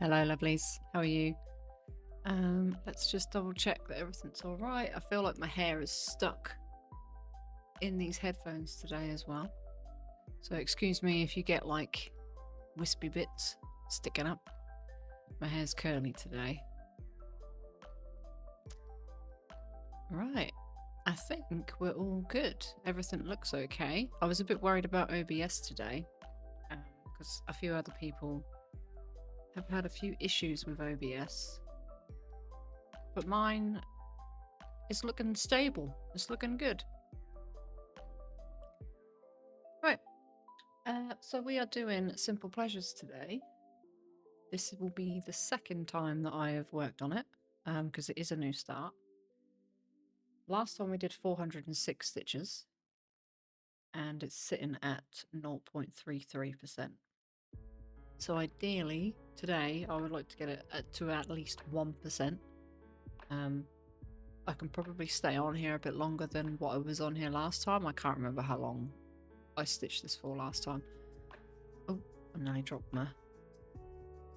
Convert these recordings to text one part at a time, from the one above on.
Hello, lovelies. How are you? Let's just double check that everything's all right. I feel like my hair is stuck in these headphones today as well. So excuse me if you get like wispy bits sticking up. My hair's curly today. Right. I think we're all good. Everything looks okay. I was a bit worried about OBS today because a few other people have had a few issues with OBS. But mine is looking stable. It's looking good. Right. So we are doing Simple Pleasures today. This will be the second time that I have worked on it, because it is a new start. Last time we did 406 stitches, and it's sitting at 0.33%. So ideally, today, I would like to get it to at least 1%. I can probably stay on here a bit longer than what I was on here last time. I can't remember how long I stitched this for last time. Oh, I nearly dropped my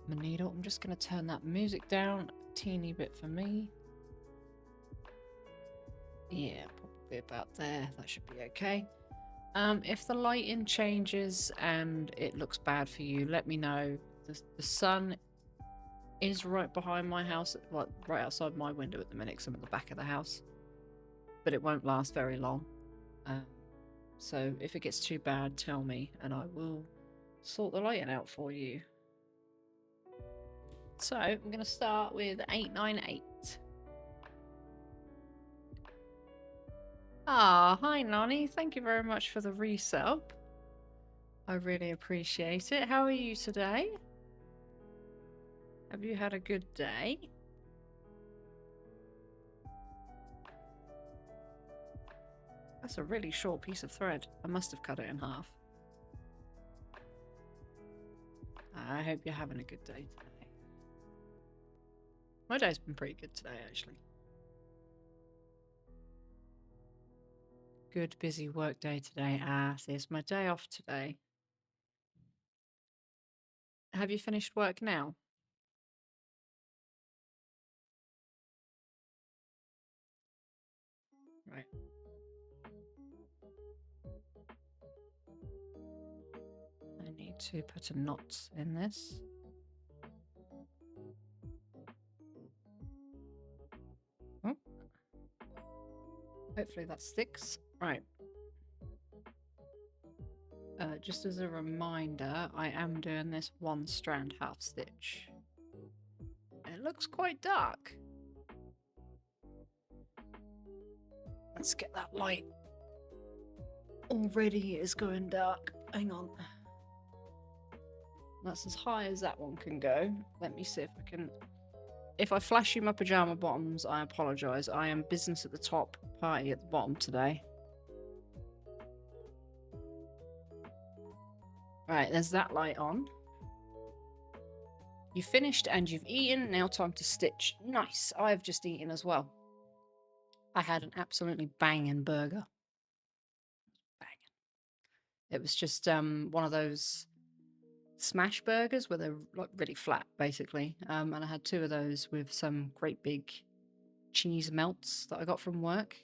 needle. I'm just going to turn that music down a teeny bit for me. Yeah, probably about there. That should be okay. If the lighting changes and it looks bad for you, let me know. The sun is right behind my house, like right outside my window at the minute, because I'm at the back of the house. But it won't last very long. So if it gets too bad, tell me and I will sort the lighting out for you. So I'm going to start with 898. Ah, hi Nani. Thank you very much for the resub. I really appreciate it. How are you today? Have you had a good day? That's a really short piece of thread. I must have cut it in half. I hope you're having a good day today. My day's been pretty good today, actually. Good, busy work day today. Ah, see, it's my day off today. Have you finished work now? Right. I need to put a knot in this. Oh. Hopefully that sticks. Right. Just as a reminder, I am doing this one strand half stitch. It looks quite dark. Let's get that light. Already it's going dark. Hang on. That's as high as that one can go. Let me see if I can... If I flash you my pyjama bottoms, I apologise. I am business at the top, party at the bottom today. Right, there's that light on. You finished and you've eaten. Now time to stitch. Nice. I've just eaten as well. I had an absolutely banging burger. Banging. It was just one of those smash burgers where they're like really flat, basically. And I had 2 of those with some great big cheese melts that I got from work.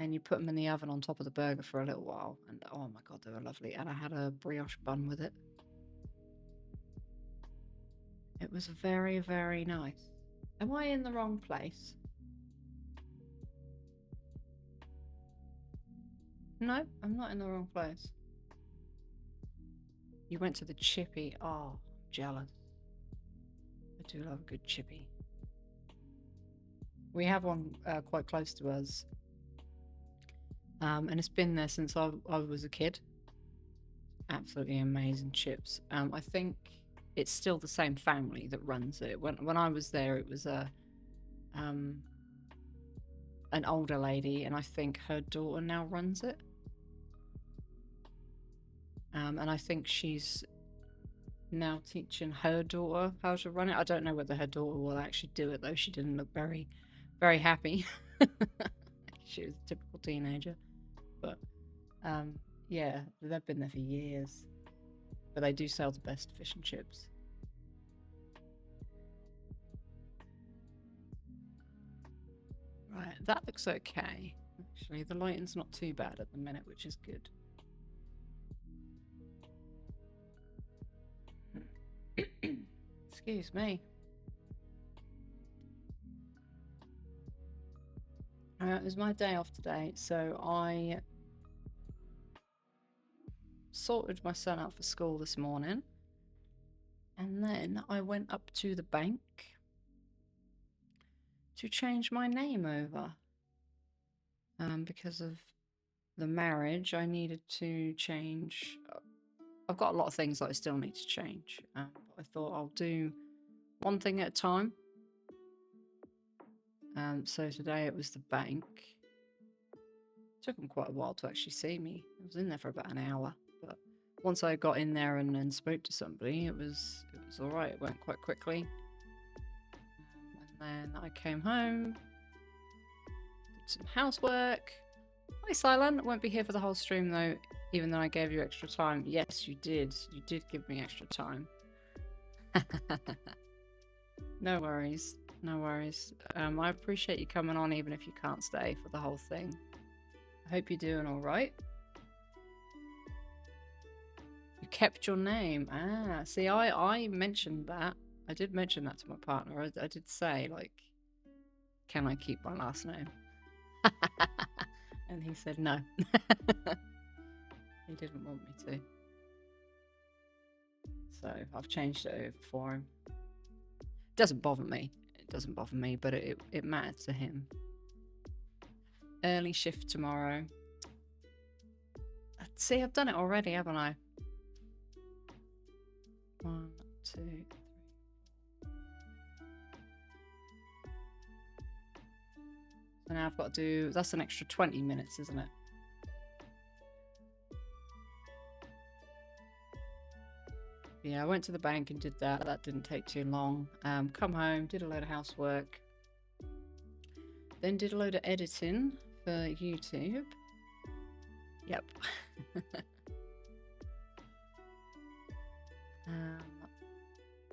And you put them in the oven on top of the burger for a little while. And oh my god, they were lovely. And I had a brioche bun with it. It was very, very nice. Am I in the wrong place? No, I'm not in the wrong place. You went to the chippy. Oh, jealous. I do love a good chippy. We have one quite close to us. And it's been there since I was a kid. Absolutely amazing chips. I think it's still the same family that runs it. When I was there, it was an older lady, and I think her daughter now runs it. And I think she's now teaching her daughter how to run it. I don't know whether her daughter will actually do it, though. She didn't look very, very happy. She was a typical teenager. But yeah, they've been there for years. But they do sell the best fish and chips. Right, that looks okay. Actually, the lighting's not too bad at the minute, which is good. Excuse me. It was my day off today, so I sorted my son out for school this morning, and then I went up to the bank to change my name over. Because of the marriage, I needed to change. I've got a lot of things that I still need to change. But I thought I'll do one thing at a time. So today it was the bank. It took them quite a while to actually see me. I was in there for about an hour, but once I got in there and spoke to somebody, it was all right. It went quite quickly. And then I came home, did some housework. Hi, Silent. I won't be here for the whole stream though, even though I gave you extra time. Yes, you did. You did give me extra time. No worries. No worries. I appreciate you coming on even if you can't stay for the whole thing. I hope you're doing all right. You kept your name. Ah, see, I mentioned that. I did mention that to my partner. I did say, like, can I keep my last name? And he said no. He didn't want me to. So I've changed it over for him. It doesn't bother me. It doesn't bother me, but it matters to him. Early shift tomorrow. See, I've done it already, haven't I? 1, 2, 3. So now I've got to do, that's an extra 20 minutes, isn't it? Yeah, I went to the bank and did that. That didn't take too long. Come home, did a load of housework. Then did a load of editing for YouTube. Yep.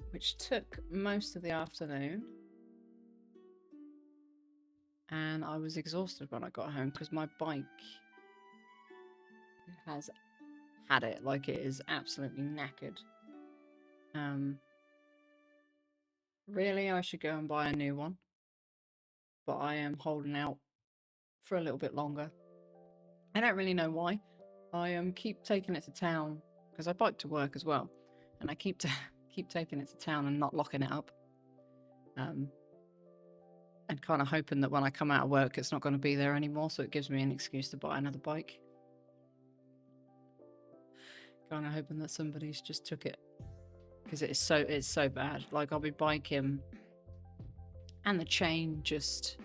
Which took most of the afternoon. And I was exhausted when I got home because my bike has had it. Like, it is absolutely knackered. Really, I should go and buy a new one. But I am holding out for a little bit longer. I don't really know why. I keep taking it to town because I bike to work as well. And I keep taking it to town and not locking it up. And kind of hoping that when I come out of work, it's not going to be there anymore. So it gives me an excuse to buy another bike. Kind of hoping that somebody's just took it. Because it's so bad. Like, I'll be biking and the chain just...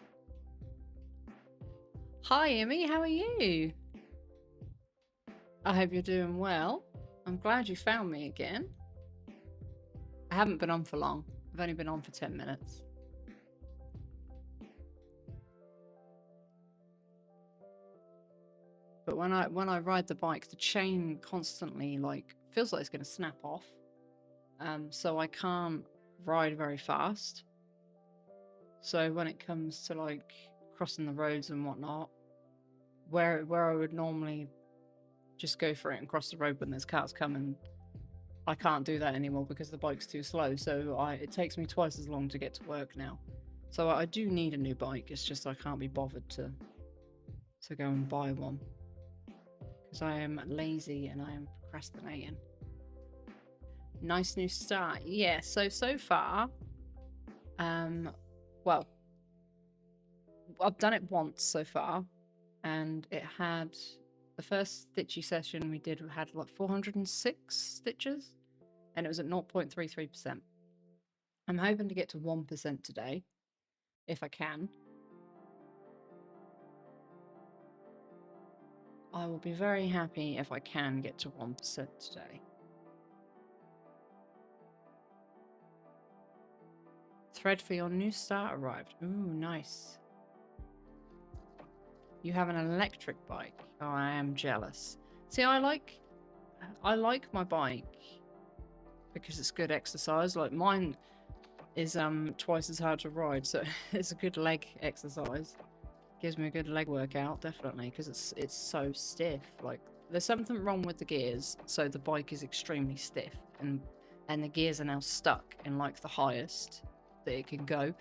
Hi, Emmy, how are you? I hope you're doing well. I'm glad you found me again. I haven't been on for long. I've only been on for 10 minutes. But when I ride the bike, the chain constantly, like, feels like it's going to snap off. So I can't ride very fast. So when it comes to, like, crossing the roads and whatnot, where I would normally just go for it and cross the road when there's cars coming, I can't do that anymore because the bike's too slow. So it takes me twice as long to get to work now. So I do need a new bike. It's just I can't be bothered to go and buy one because I am lazy and I am procrastinating. Nice new start. Yeah, so far, well, I've done it once so far, and it had, the first stitchy session we did had like 406 stitches, and it was at 0.33%. I'm hoping to get to 1% today, if I can. I will be very happy if I can get to 1% today. Thread for your new start arrived. Ooh, nice. You have an electric bike. Oh, I am jealous. See, I like my bike because it's good exercise. Like, mine is twice as hard to ride, so it's a good leg exercise. gives me a good leg workout, definitely, because it's so stiff. Like, there's something wrong with the gears, so the bike is extremely stiff, and the gears are now stuck in like the highest that it can go.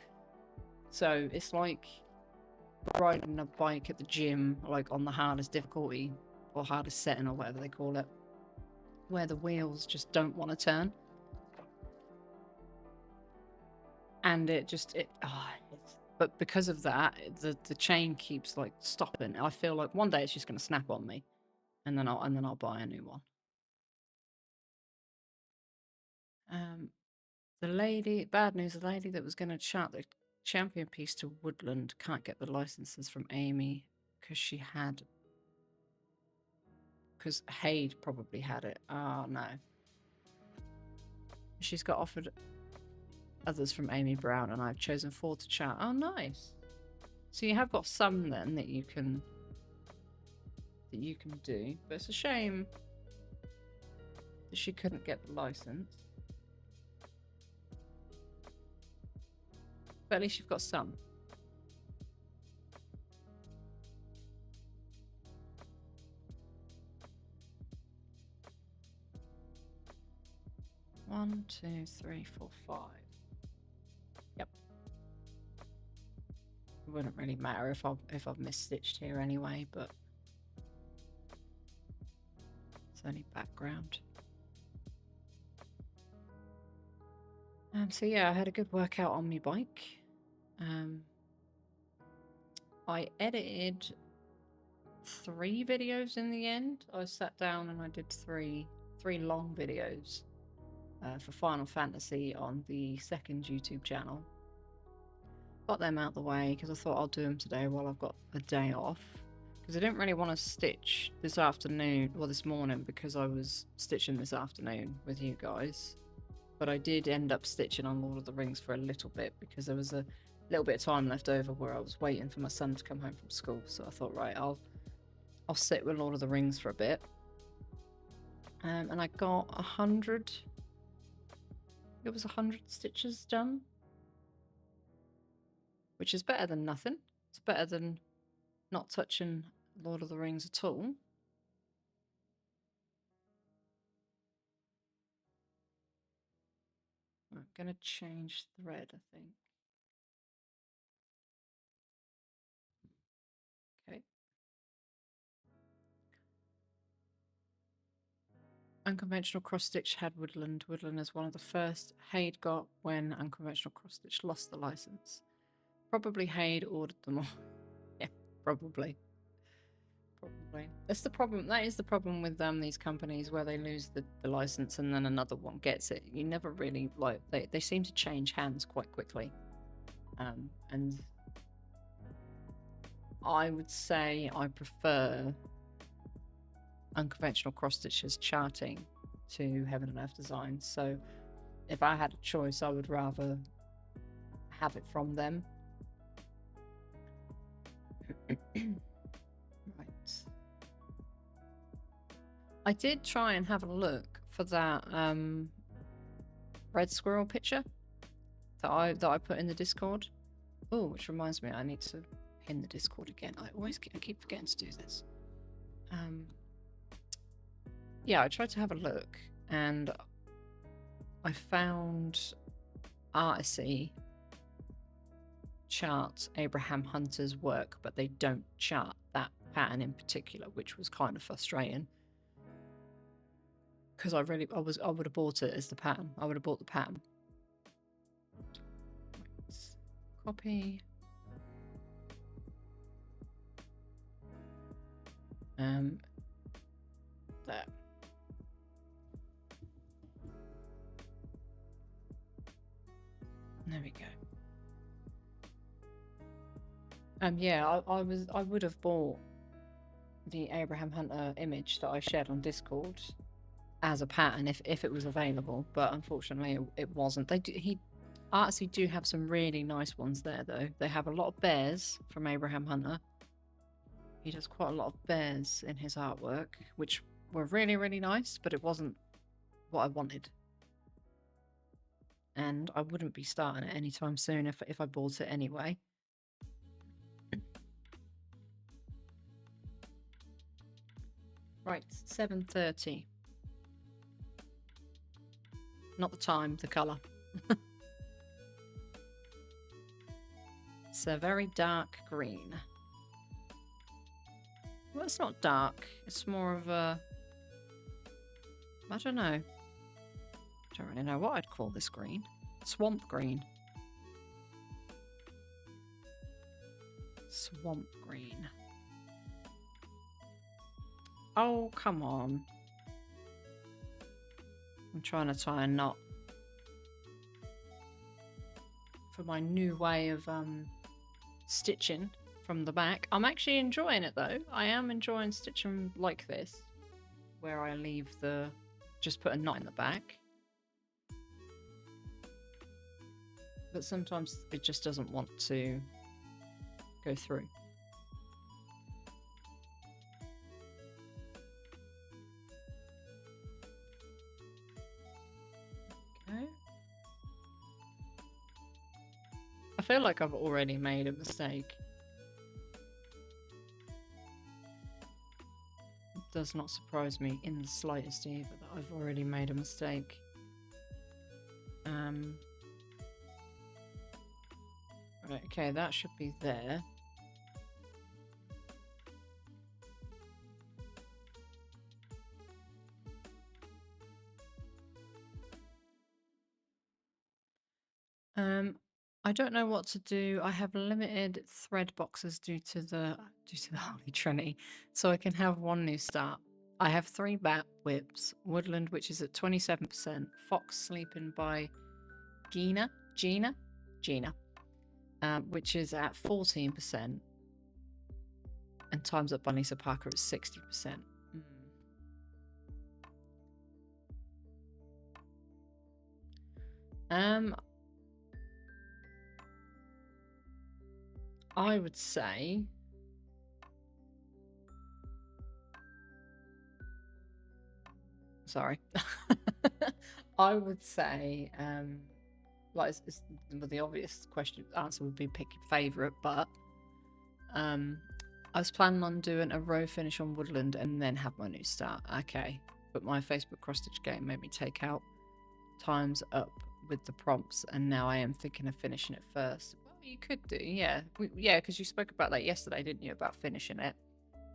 So it's like riding a bike at the gym, like on the hardest difficulty or hardest setting or whatever they call it, where the wheels just don't want to turn. And but because of that, the chain keeps like stopping. I feel like one day it's just gonna snap on me, and then I'll buy a new one. Bad news, the lady that was gonna chart the champion piece to Woodland can't get the licenses from Amy because Haid probably had it. Oh no. She's got offered others from Amy Brown, and I've chosen 4 to chart. Oh, nice. So you have got some then that you can do, but it's a shame that she couldn't get the license. But at least you've got some. One, 2, 3, 4, 5. Yep. It wouldn't really matter if I've misstitched here anyway, but it's only background. So yeah, I had a good workout on my bike. I edited 3 videos in the end. I sat down and I did three long videos for Final Fantasy on the 2nd YouTube channel. Got them out the way because I thought I'll do them today while I've got a day off. Because I didn't really want to stitch this afternoon, or this morning, because I was stitching this afternoon with you guys. But I did end up stitching on Lord of the Rings for a little bit because there was a little bit of time left over where I was waiting for my son to come home from school. So I thought, right, I'll sit with Lord of the Rings for a bit. And I got 100. It was 100 stitches done, which is better than nothing. It's better than not touching Lord of the Rings at all. I'm gonna change thread, I think. Okay. Unconventional cross-stitch had Woodland. Woodland is one of the first Haid got when unconventional cross-stitch lost the license. Probably Haid ordered them all. Yeah, probably. That's the problem. That is the problem with these companies where they lose the license and then another one gets it. You never really, like, they seem to change hands quite quickly. And I would say I prefer unconventional cross-stitches charting to Heaven and Earth Designs. So if I had a choice, I would rather have it from them. Right. I did try and have a look for that red squirrel picture that I put in the Discord. Oh, which reminds me, I need to pin the Discord again. I keep forgetting to do this. Yeah, I tried to have a look, and I found Artisy chart Abraham Hunter's work, but they don't chart that pattern in particular, which was kind of frustrating. Because I would have bought it as the pattern. I would have bought the pattern. Right. Copy. There. There we go. Yeah, I would have bought the Abraham Hunter image that I shared on Discord as a pattern if it was available, but unfortunately it wasn't. Artsy do have some really nice ones there though. They have a lot of bears from Abraham Hunter. He does quite a lot of bears in his artwork, which were really, really nice, but it wasn't what I wanted. And I wouldn't be starting it anytime soon if I bought it anyway. Right, 7:30. Not the time, the colour. It's a very dark green. Well, it's not dark. It's more of a... I don't know. Don't really know what I'd call this green. Swamp green. Swamp green. Oh, come on. I'm trying to tie a knot for my new way of stitching from the back. I'm actually enjoying it though. I am enjoying stitching like this, where I leave the... just put a knot in the back. But sometimes it just doesn't want to go through. Okay. I feel like I've already made a mistake. It does not surprise me in the slightest either that I've already made a mistake. Right, okay, that should be there. I don't know what to do. I have limited thread boxes due to the Holy Trinity, so I can have one new start. I have 3 bat whips, woodland which is at 27%, fox sleeping by Gina, which is at 14%, and times up by Lisa Parker at 60%. I would say sorry. I would say like the obvious answer would be pick your favourite, but I was planning on doing a row finish on woodland and then have my new start. Okay, but my Facebook cross stitch game made me take out times up with the prompts, and now I am thinking of finishing it first. Well, you could do, yeah. Yeah, because you spoke about that yesterday, didn't you, about finishing it?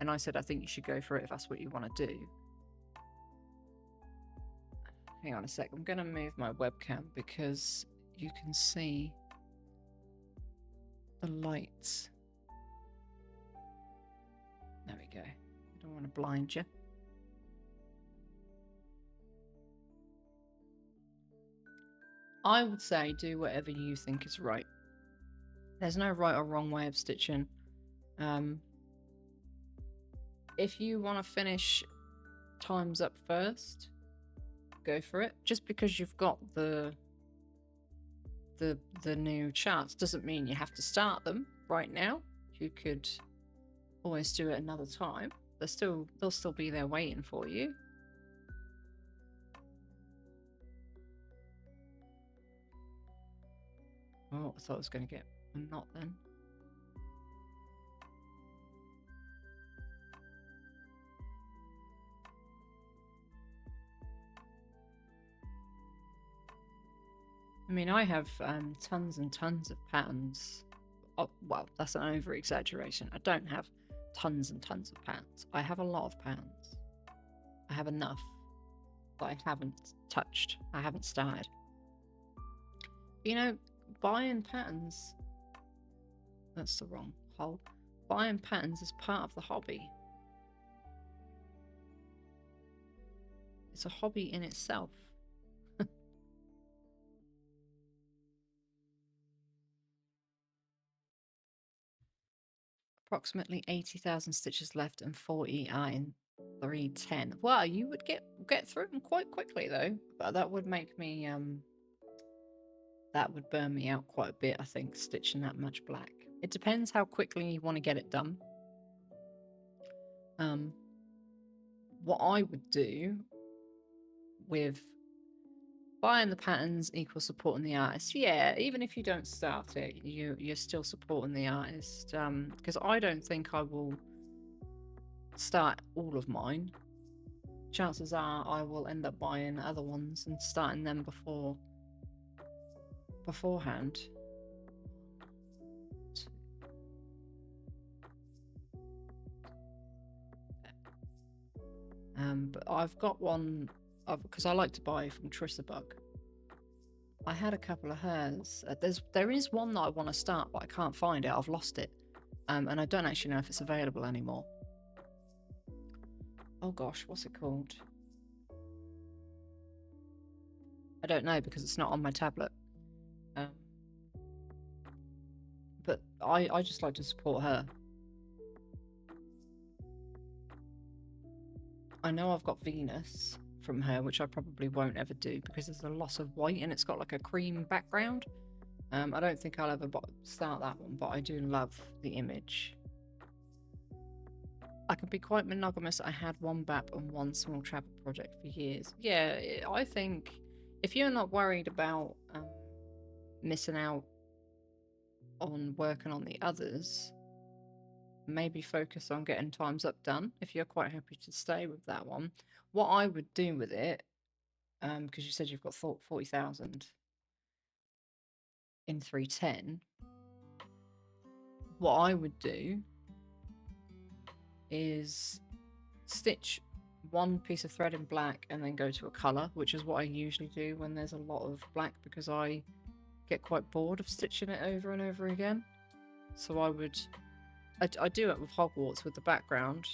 And I said I think you should go for it if that's what you want to do. Hang on a sec, I'm going to move my webcam because you can see the lights. There we go. I don't want to blind you. I would say do whatever you think is right. There's no right or wrong way of stitching. If you want to finish times up first, go for it. Just because you've got the new charts doesn't mean you have to start them right now. You could always do it another time. They'll still be there waiting for you. Oh, I thought I was going to get a knot then. I mean, I have tons and tons of patterns. Oh, well, that's an over-exaggeration. I don't have tons and tons of patterns. I have a lot of patterns. I have enough that I haven't touched. I haven't started. You know, buying patterns, that's the wrong hole. Buying patterns is part of the hobby. It's a hobby in itself. Approximately 80,000 stitches left and 40 are in 310. Well, you would get through them quite quickly though, but that would make me that would burn me out quite a bit, I think, stitching that much black. It depends how quickly you want to get it done. What I would do with buying the patterns equals supporting the artist. Yeah, even if you don't start it, you're still supporting the artist. Because I don't think I will start all of mine. chances are I will end up buying other ones and starting them beforehand. But I've got one because I like to buy from Trissabug. I had a couple of hers. There is one that I want to start, but I can't find it. I've lost it, and I don't actually know if it's available anymore. Oh gosh, what's it called? I don't know because it's not on my tablet. But I just like to support her. I know I've got Venus from her, which I probably won't ever do because there's a lot of white and it's got like a cream background. I don't think I'll ever start that one, but I do love the image. I can be quite monogamous. I had one BAP and one small travel project for years. Yeah, I think if you're not worried about missing out on working on the others, maybe focus on getting Time's Up done if you're quite happy to stay with that one. What I would do with it, because you said you've got 40,000 in 310, what I would do is stitch one piece of thread in black and then go to a colour, which is what I usually do when there's a lot of black because I get quite bored of stitching it over and over again. So I do it with Hogwarts with the background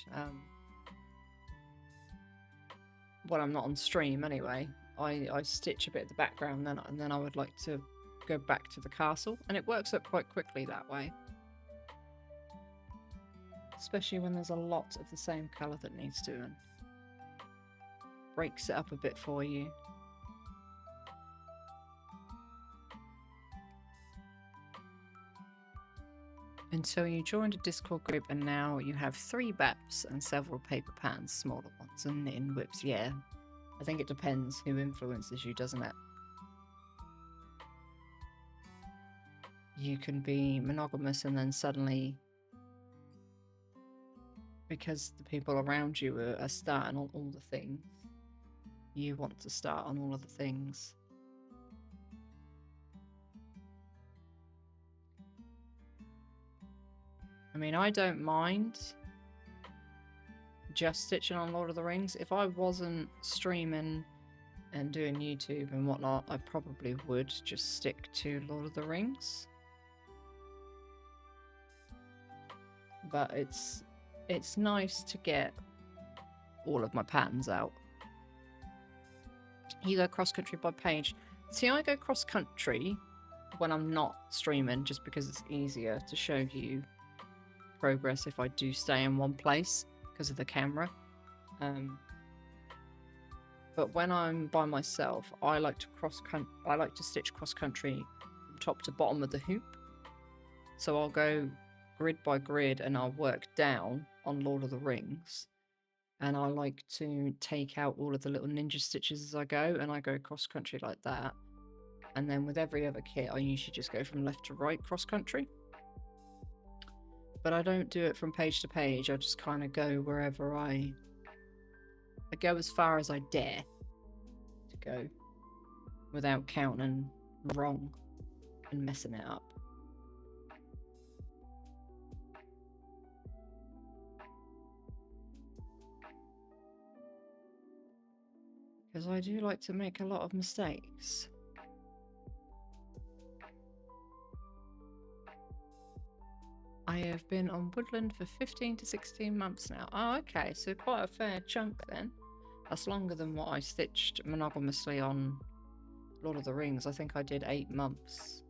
when I'm not on stream anyway. I stitch a bit of the background and then I would like to go back to the castle, and it works up quite quickly that way. Especially when there's a lot of the same colour that needs doing. Breaks it up a bit for you. Until you joined a Discord group and now you have 3 BAPs and several paper patterns, smaller ones, and knitting whips. Yeah, I think it depends who influences you, doesn't it? You can be monogamous and then suddenly, because the people around you are starting on all the things, you want to start on all of the things. I mean, I don't mind just stitching on Lord of the Rings. If I wasn't streaming and doing YouTube and whatnot, I probably would just stick to Lord of the Rings. But it's nice to get all of my patterns out. You go cross-country by page. See, I go cross-country when I'm not streaming just because it's easier to show you progress if I do stay in one place because of the camera. But when I'm by myself, I like to stitch cross-country from top to bottom of the hoop. So I'll go grid by grid and I'll work down on Lord of the Rings. And I like to take out all of the little ninja stitches as I go, and I go cross-country like that. And then with every other kit, I usually just go from left to right cross-country. But I don't do it from page to page. I just kind of go wherever I go as far as I dare to go without counting wrong and messing it up. Because I do like to make a lot of mistakes. I have been on Woodland for 15 to 16 months now. Oh, okay, so quite a fair chunk then. That's longer than what I stitched monogamously on Lord of the Rings. I think I did 8 months.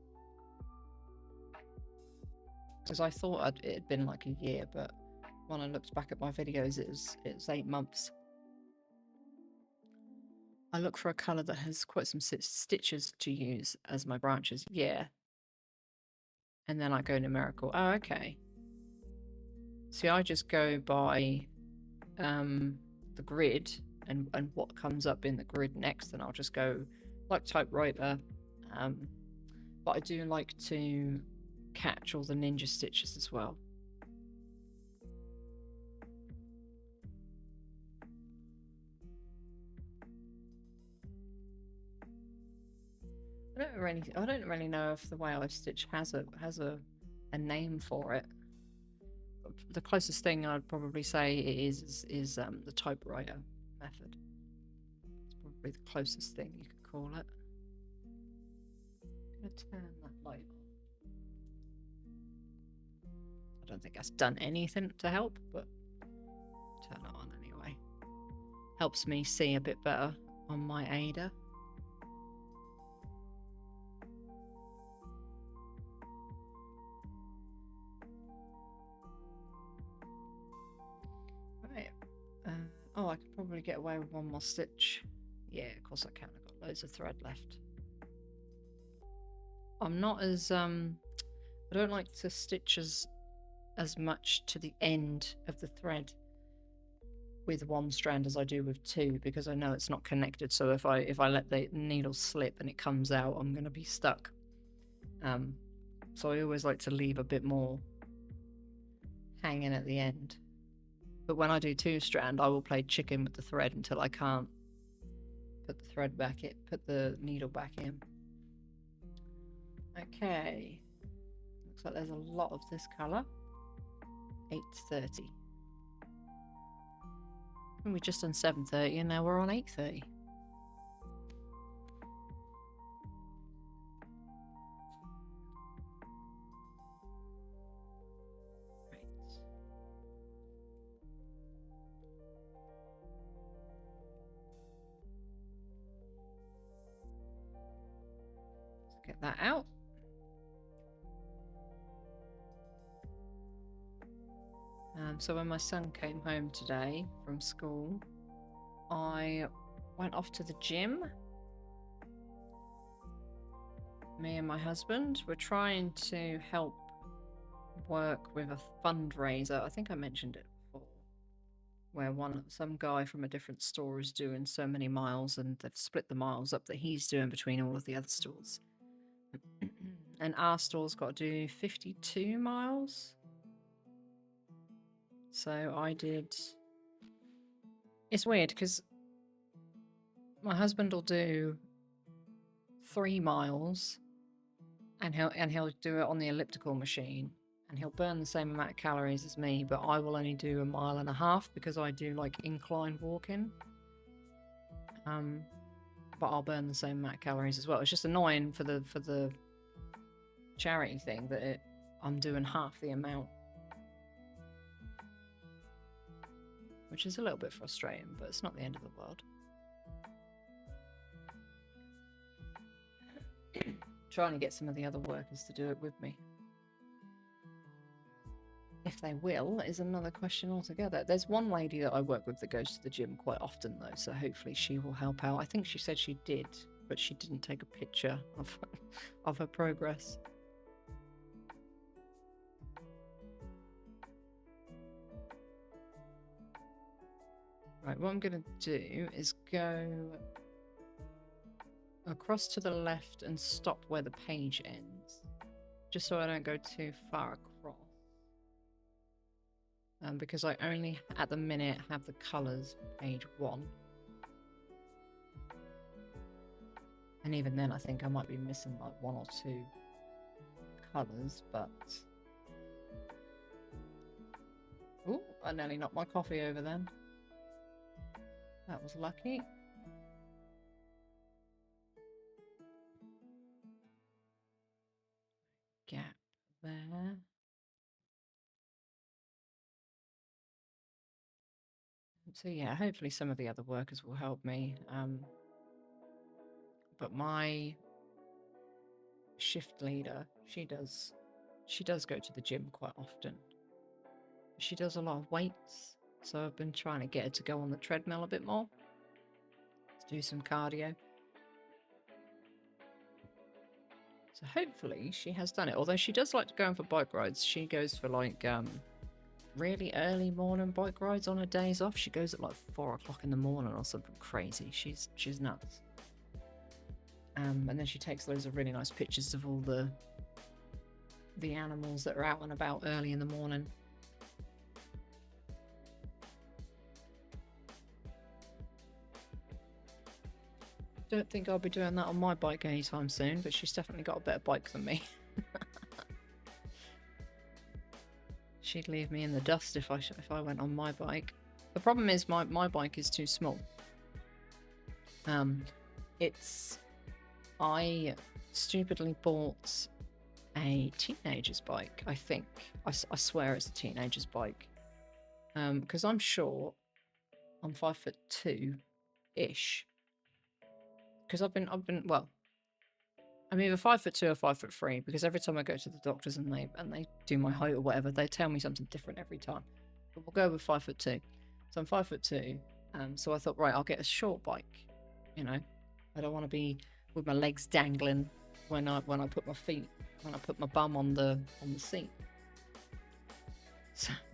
Because I thought it had been like a year, but when I looked back at my videos, it was 8 months. I look for a colour that has quite some stitches to use as my branches. Yeah. And then I go numerical. Oh, okay. See, I just go by the grid and what comes up in the grid next, and I'll just go like typewriter. But I do like to catch all the ninja stitches as well. I don't really know if the way I stitch has a name for it. The closest thing I'd probably say it is the typewriter method. It's probably the closest thing you could call it. I'm gonna turn that light on. I don't think that's done anything to help, but turn it on anyway. Helps me see a bit better on my Ada. Right. Oh, I could probably get away with one more stitch. Yeah, of course I can. I've got loads of thread left. I'm not as I don't like to stitch as much to the end of the thread with one strand as I do with two, because I know it's not connected. So if I let the needle slip and it comes out, I'm going to be stuck. So I always like to leave a bit more hanging at the end. But when I do two strand, I will play chicken with the thread until I can't put the thread back in, put the needle back in. Okay, looks like there's a lot of this colour. 8:30. And we just done 7:30 and now we're on 8:30. Right. Let's get that out. So when my son came home today from school, I went off to the gym. Me and my husband were trying to help work with a fundraiser. I think I mentioned it before, where some guy from a different store is doing so many miles, and they've split the miles up that he's doing between all of the other stores. And our store's got to do 52 miles. So I did. It's weird because my husband will do 3 miles, and he'll do it on the elliptical machine, and he'll burn the same amount of calories as me, but I will only do 1.5 miles because I do like incline walking. But I'll burn the same amount of calories as well. It's just annoying for the charity thing that I'm doing half the amount, which is a little bit frustrating, but it's not the end of the world. Trying to get some of the other workers to do it with me. If they will is another question altogether. There's one lady that I work with that goes to the gym quite often though, so hopefully she will help out. I think she said she did, but she didn't take a picture of her progress. Right, what I'm going to do is go across to the left and stop where the page ends, just so I don't go too far across. Because I only, at the minute, have the colours for page 1. And even then, I think I might be missing like 1 or 2 colours, but... Ooh, I nearly knocked my coffee over then. That was lucky. Gap there. So yeah, hopefully some of the other workers will help me. But my shift leader, she does go to the gym quite often. She does a lot of weights, so I've been trying to get her to go on the treadmill a bit more, to do some cardio. So hopefully she has done it, although she does like to go for bike rides. She goes for like really early morning bike rides on her days off. She goes at like 4 o'clock in the morning or something crazy. She's nuts. And then she takes loads of really nice pictures of all the animals that are out and about early in the morning. Don't think I'll be doing that on my bike anytime soon, but she's definitely got a better bike than me. She'd leave me in the dust if I went on my bike. The problem is my bike is too small. I stupidly bought a teenager's bike, I think. I swear it's a teenager's bike. Because I'm short. I'm 5'2"-ish. Because I've been well, I'm either 5'2" or 5'3", because every time I go to the doctors and they do my height or whatever, they tell me something different every time. But we'll go with 5'2". So I'm 5'2". So I thought, right, I'll get a short bike. You know, I don't want to be with my legs dangling when I put my bum on the seat.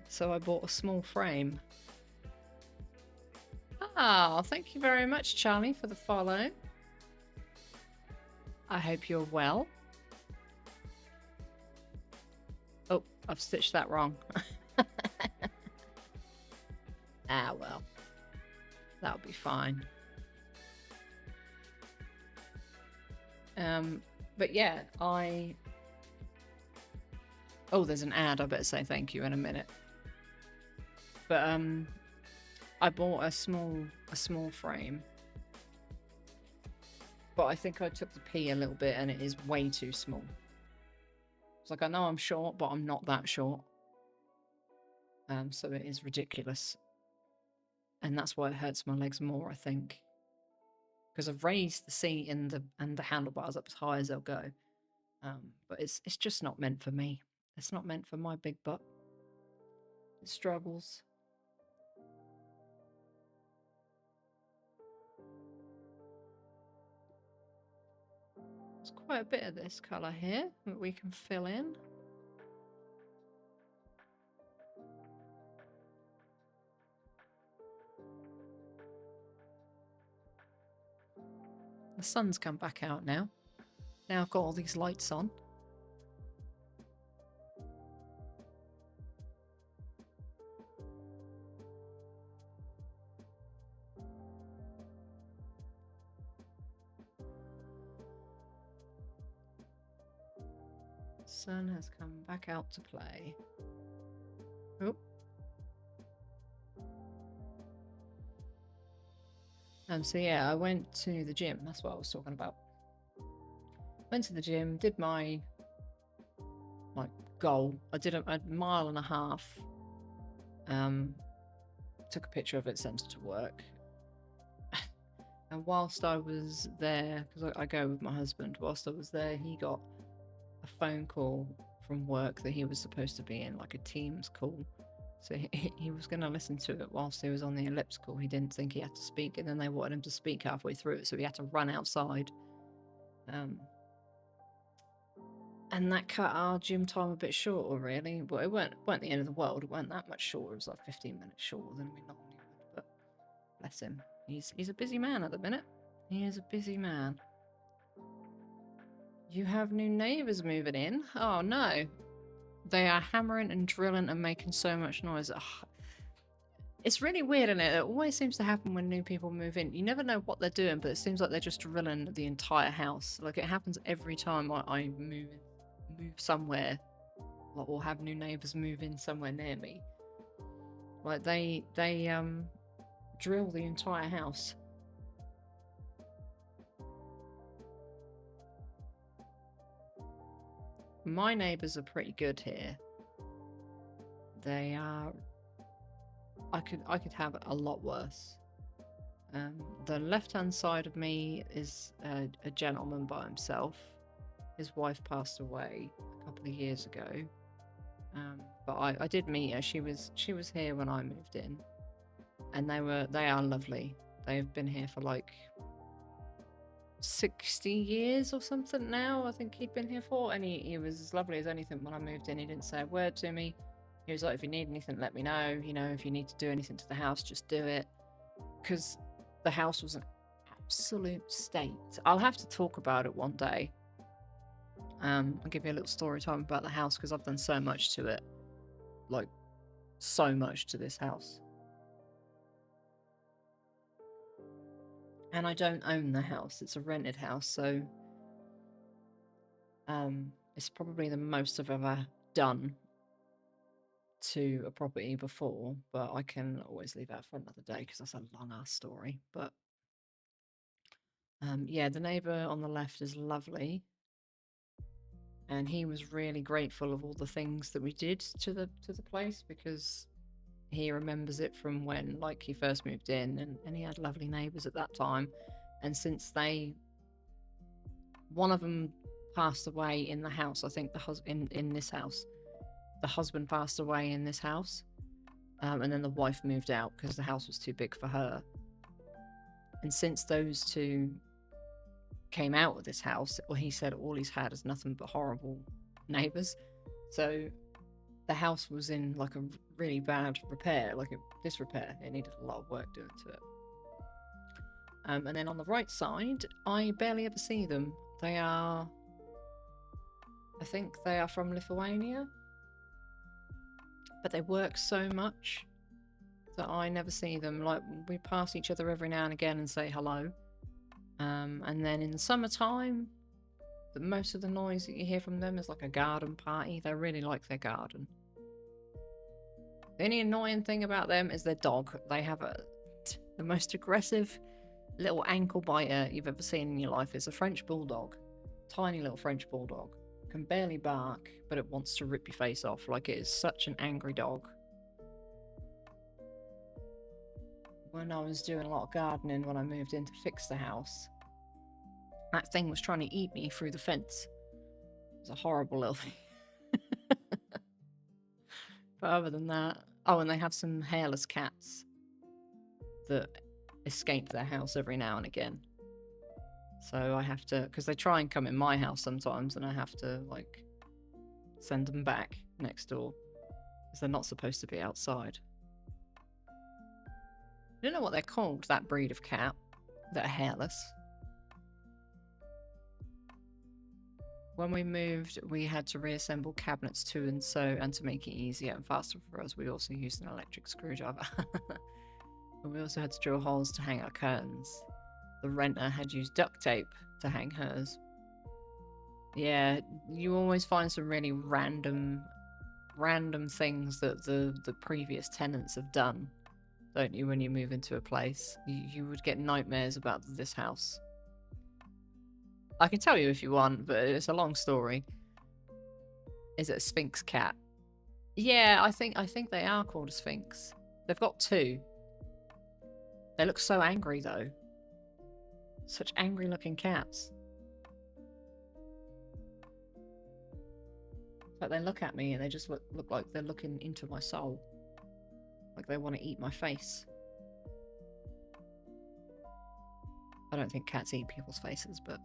So I bought a small frame. Ah, thank you very much, Charlie, for the follow. I hope you're well. Oh, I've stitched that wrong. Ah, well. That'll be fine. But yeah, oh, there's an ad. I better say thank you in a minute. But I bought a small frame. But I think I took the P a little bit and it is way too small. It's like, I know I'm short, but I'm not that short. So it is ridiculous. And that's why it hurts my legs more, I think. Because I've raised the seat and the handlebars up as high as they'll go. But it's just not meant for me. It's not meant for my big butt. It struggles. There's quite a bit of this colour here that we can fill in. The sun's come back out now. Now I've got all these lights on. Sun has come back out to play. Oh. So yeah, I went to the gym. That's what I was talking about. Went to the gym, did my goal. I did a 1.5 miles. Took a picture of it, sent it to work. And whilst I was there, because I go with my husband, whilst I was there, he got a phone call from work that he was supposed to be in, like a Teams call. So he was going to listen to it whilst he was on the elliptical. He didn't think he had to speak, and then they wanted him to speak halfway through it, so he had to run outside. And that cut our gym time a bit shorter, really. But it weren't the end of the world. It weren't that much shorter. It was like 15 minutes shorter than we normally would. But bless him. He's a busy man at the minute. He is a busy man. You have new neighbours moving in? Oh, no. They are hammering and drilling and making so much noise. Ugh. It's really weird, isn't it? It always seems to happen when new people move in. You never know what they're doing, but it seems like they're just drilling the entire house. Like, it happens every time I move somewhere, like, or have new neighbours move in somewhere near me. Like, they drill the entire house. My neighbours are pretty good here. They are... I could have it a lot worse. The left-hand side of me is a gentleman by himself. His wife passed away a couple of years ago. But I did meet her. She was here when I moved in. And they are lovely. They've been here for like 60 years or something now. I think he'd been here for, and he was as lovely as anything when I moved in. He didn't say a word to me. He was like, if you need anything, let me know. You know, if you need to do anything to the house, just do it. Because the house was an absolute state. I'll have to talk about it one day. I'll give you a little story time about the house, because I've done so much to it. Like, so much to this house. And I don't own the house. It's a rented house, so it's probably the most I've ever done to a property before, but I can always leave that for another day because that's a long ass story. But yeah, the neighbour on the left is lovely, and he was really grateful of all the things that we did to the place, because he remembers it from when, like, he first moved in, and he had lovely neighbours at that time. And since one of them passed away in the house, I think in this house, the husband passed away in this house, and then the wife moved out because the house was too big for her. And since those two came out of this house, well, he said all he's had is nothing but horrible neighbours. So the house was in like a really bad repair, like a disrepair. It needed a lot of work doing to it. And then on the right side, I barely ever see them. I think they are from Lithuania, but they work so much that I never see them. Like, we pass each other every now and again and say hello. And then in the summertime, most of the noise that you hear from them is like a garden party. They really like their garden. The only annoying thing about them is their dog. They have the most aggressive little ankle biter you've ever seen in your life. It's a French bulldog. Tiny little French bulldog. Can barely bark, but it wants to rip your face off. Like, it is such an angry dog. When I was doing a lot of gardening when I moved in to fix the house, that thing was trying to eat me through the fence. It was a horrible little thing. But other than that... Oh, and they have some hairless cats that escape their house every now and again. So I have to... Because they try and come in my house sometimes, and I have to, like, send them back next door. Because they're not supposed to be outside. I don't know what they're called, that breed of cat that are hairless. When we moved, we had to reassemble cabinets too, and to make it easier and faster for us, we also used an electric screwdriver. And we also had to drill holes to hang our curtains. The renter had used duct tape to hang hers. Yeah, you always find some really random things that the previous tenants have done, don't you, when you move into a place? You would get nightmares about this house. I can tell you if you want, but it's a long story. Is it a Sphinx cat? Yeah, I think they are called a Sphinx. They've got two. They look so angry, though. Such angry-looking cats. Like, they look at me and they just look like they're looking into my soul. Like they want to eat my face. I don't think cats eat people's faces, but...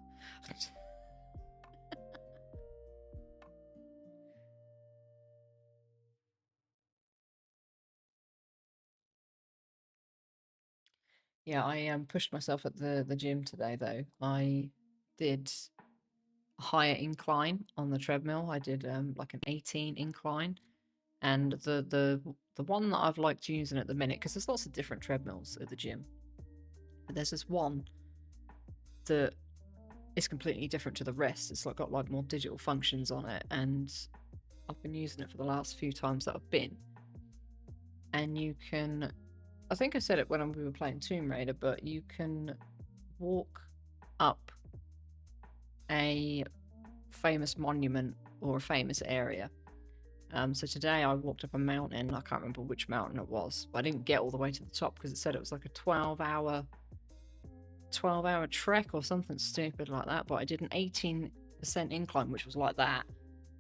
Yeah, I pushed myself at the gym today, though. I did a higher incline on the treadmill. I did like an 18 incline. And the one that I've liked using at the minute, because there's lots of different treadmills at the gym, but there's this one that is completely different to the rest. It's like got like more digital functions on it, and I've been using it for the last few times that I've been. And you can, I think I said it when we were playing Tomb Raider, but you can walk up a famous monument or a famous area. So today I walked up a mountain. I can't remember which mountain it was, but I didn't get all the way to the top because it said it was like a 12-hour trek or something stupid like that. But I did an 18% incline, which was like that,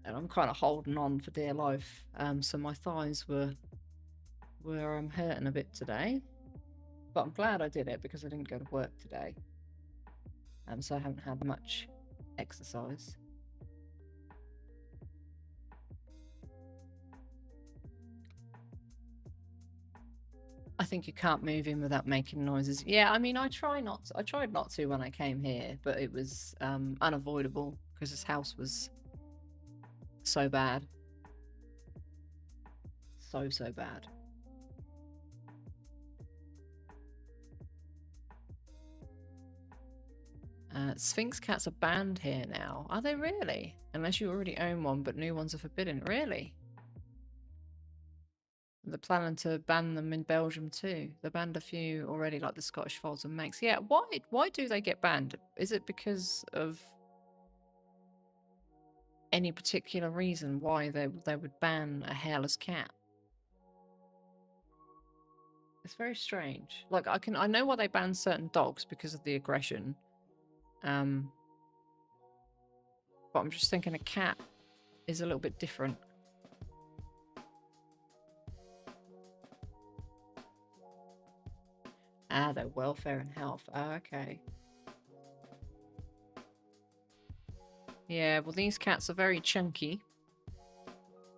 and I'm kind of holding on for dear life. So my thighs were hurting a bit today, but I'm glad I did it because I didn't go to work today. So I haven't had much exercise. I think you can't move in without making noises. Yeah, I mean, I tried not to when I came here, but it was unavoidable because this house was so bad. So bad. Sphinx cats are banned here now. Are they really? Unless you already own one, but new ones are forbidden. Really? They're planning to ban them in Belgium too. They banned a few already, like the Scottish Folds and Manx. Yeah, why do they get banned? Is it because of any particular reason why they would ban a hairless cat? It's very strange. Like I know why they ban certain dogs because of the aggression. But I'm just thinking a cat is a little bit different. Ah, their welfare and health. Ah, okay. Yeah, well, these cats are very chunky.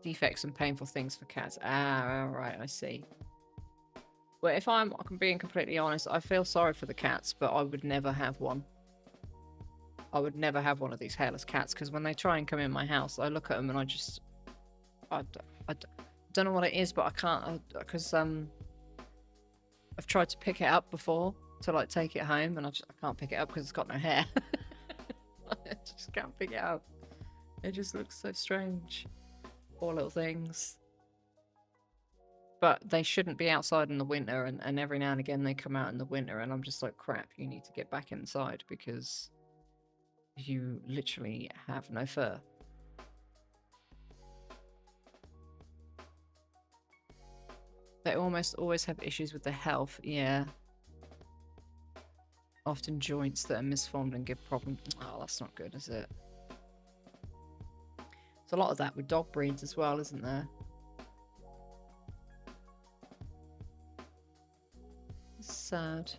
Defects and painful things for cats. Ah, all right, I see. Well, if I'm being completely honest, I feel sorry for the cats, but I would never have one. I would never have one of these hairless cats, because when they try and come in my house, I look at them and I just... I don't know what it is, but I can't... Because I've tried to pick it up before to, like, take it home, and I can't pick it up because it's got no hair. I just can't pick it up. It just looks so strange. Poor little things. But they shouldn't be outside in the winter, and every now and again they come out in the winter, and I'm just like, crap, you need to get back inside because you literally have no fur. They almost always have issues with their health, yeah. Often joints that are misformed and give problems. Oh, that's not good, is it? There's a lot of that with dog breeds as well, isn't there? It's sad.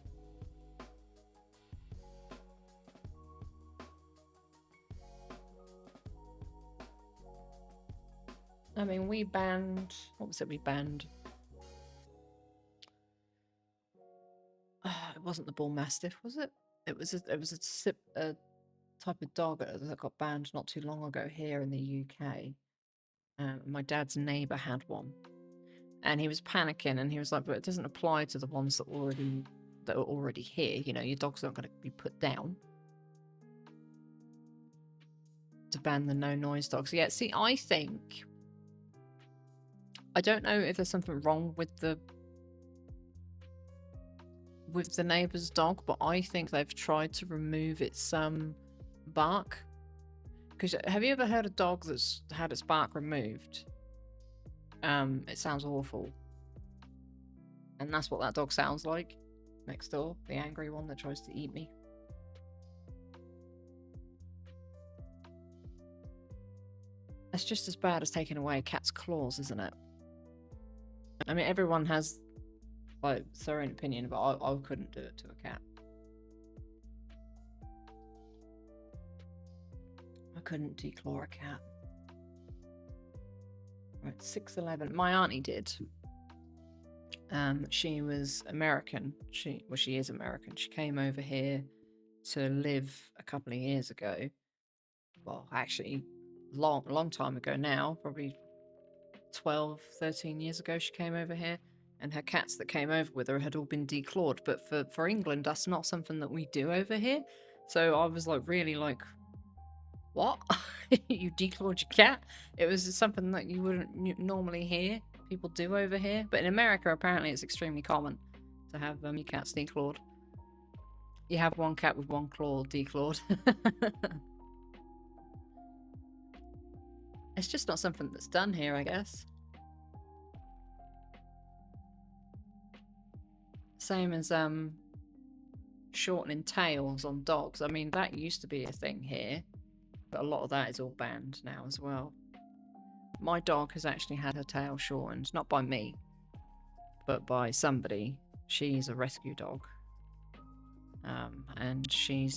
I mean, we banned... What was it we banned? It wasn't the bull mastiff, was it? It was a type of dog that got banned not too long ago here in the UK. My dad's neighbour had one, and he was panicking, and he was like, "But it doesn't apply to the ones that are already here. You know, your dog's not going to be put down." To ban the no noise dogs. Yeah, see, I don't know if there's something wrong with the neighbour's dog, but I think they've tried to remove its bark. Because have you ever heard a dog that's had its bark removed? It sounds awful. And that's what that dog sounds like next door, the angry one that tries to eat me. That's just as bad as taking away a cat's claws, isn't it? I mean, everyone has like their own opinion, but I couldn't do it to a cat. I couldn't declaw a cat. Right, 6'11". My auntie did. She was American. She is American. She came over here to live a couple of years ago. Well, actually, long time ago now, probably 12, 13 years ago she came over here, and her cats that came over with her had all been declawed. But for England, that's not something that we do over here. So I was like, really like, what? You declawed your cat? It was something that you wouldn't normally hear people do over here. But in America, apparently it's extremely common to have your cats declawed. You have one cat with one claw declawed. It's just not something that's done here, I guess. Same as shortening tails on dogs. I mean, that used to be a thing here, but a lot of that is all banned now as well. My dog has actually had her tail shortened, not by me, but by somebody. She's a rescue dog. And she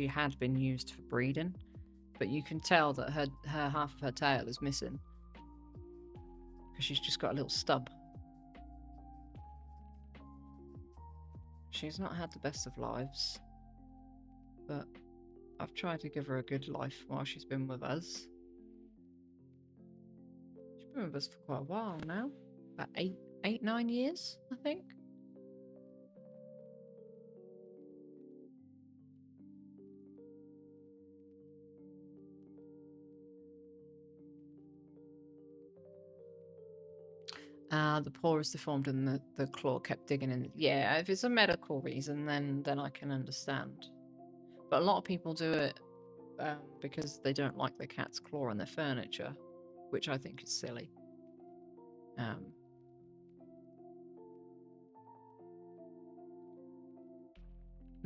had been used for breeding, but you can tell that her half of her tail is missing because she's just got a little stub. She's not had the best of lives, but I've tried to give her a good life while she's been with us. She's been with us for quite a while now, about 9 years, I think. The paw is deformed and the claw kept digging in. Yeah, if it's a medical reason, then I can understand. But a lot of people do it because they don't like the cat's claw on their furniture, which I think is silly.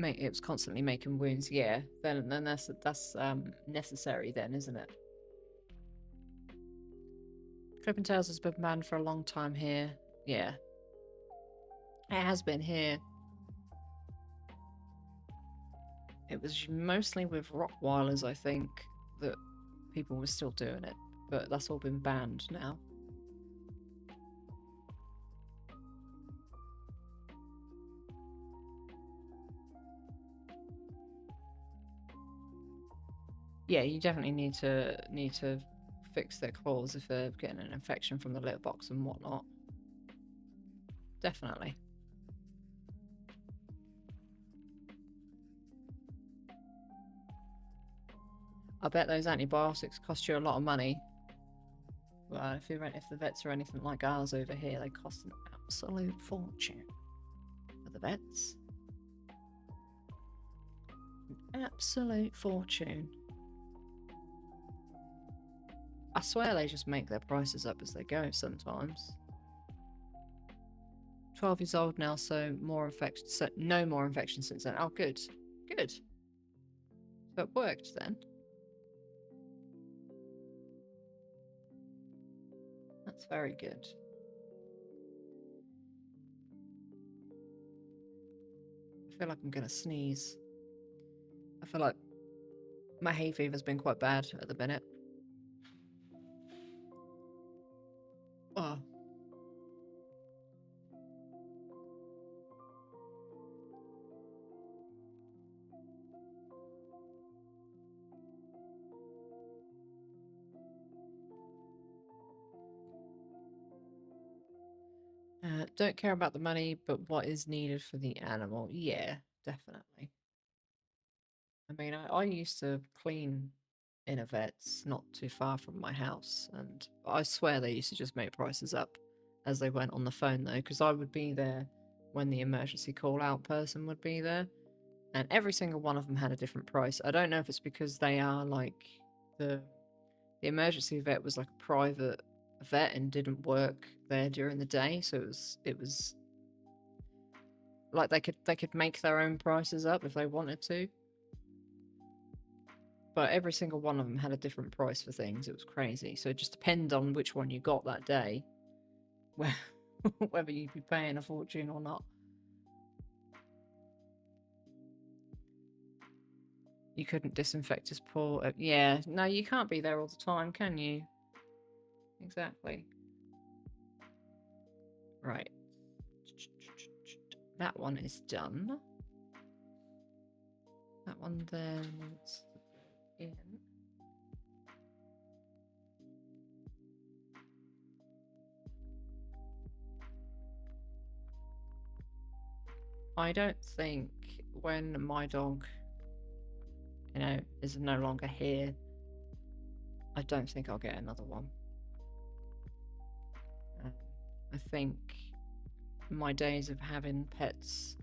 It was constantly making wounds. Yeah, then that's necessary, then, isn't it? Clipping Tails has been banned for a long time here. Yeah, it has been here. It was mostly with Rottweilers, I think, that people were still doing it, but that's all been banned now. Yeah, you definitely need to fix their claws if they're getting an infection from the litter box and whatnot. Definitely. I bet those antibiotics cost you a lot of money. Well, if the vets are anything like ours over here, they cost an absolute fortune for the vets. An absolute fortune. I swear they just make their prices up as they go sometimes. 12 years old now, so more infection. So no more infection since then. Oh, good. Good. So it worked then. That's very good. I feel like I'm gonna sneeze. I feel like my hay fever's been quite bad at the minute. Oh. Don't care about the money, but what is needed for the animal? Yeah, definitely. I mean, I used to clean in a vet's not too far from my house, and I swear they used to just make prices up as they went on the phone, though, because I would be there when the emergency call-out person would be there, and every single one of them had a different price. I don't know if it's because they are, like, the emergency vet was like a private vet and didn't work there during the day, so it was like they could make their own prices up if they wanted to. But every single one of them had a different price for things. It was crazy. So it just depends on which one you got that day, whether you'd be paying a fortune or not. You couldn't disinfect his paw. Yeah, no, you can't be there all the time, can you? Exactly. Right. That one is done. That one there needs to go in. I don't think when my dog, you know, is no longer here, I don't think I'll get another one. I think my days of having pets,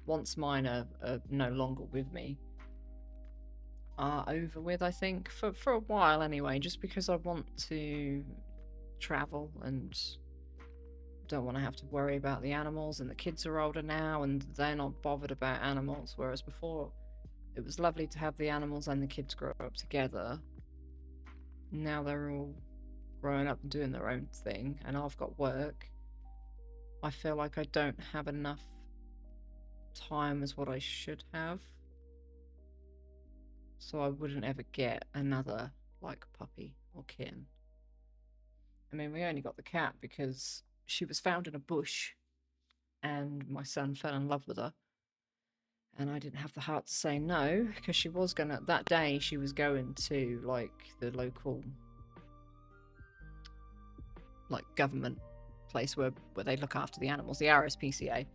once mine are no longer with me, are over with, I think, for a while anyway, just because I want to travel and don't want to have to worry about the animals, and the kids are older now and they're not bothered about animals, whereas before it was lovely to have the animals and the kids grow up together. Now they're all growing up and doing their own thing and I've got work. I feel like I don't have enough time as what I should have, so I wouldn't ever get another like puppy or kitten. I mean, we only got the cat because she was found in a bush and my son fell in love with her, and I didn't have the heart to say no, because she was gonna, that day she was going to like the local like government place where they look after the animals, the RSPCA.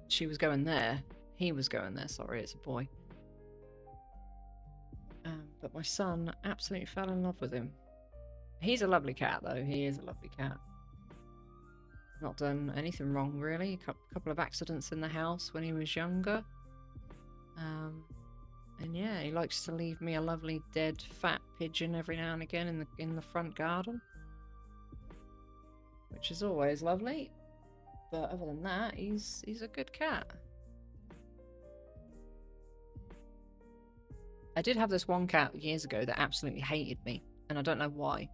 She was going there. He was going there, sorry, it's a boy. But my son absolutely fell in love with him. He's a lovely cat, though. He is a lovely cat. Not done anything wrong, really. A couple of accidents in the house when he was younger. And yeah, he likes to leave me a lovely dead fat pigeon every now and again in the front garden, which is always lovely. But other than that, he's a good cat. I did have this one cat years ago that absolutely hated me, and I don't know why.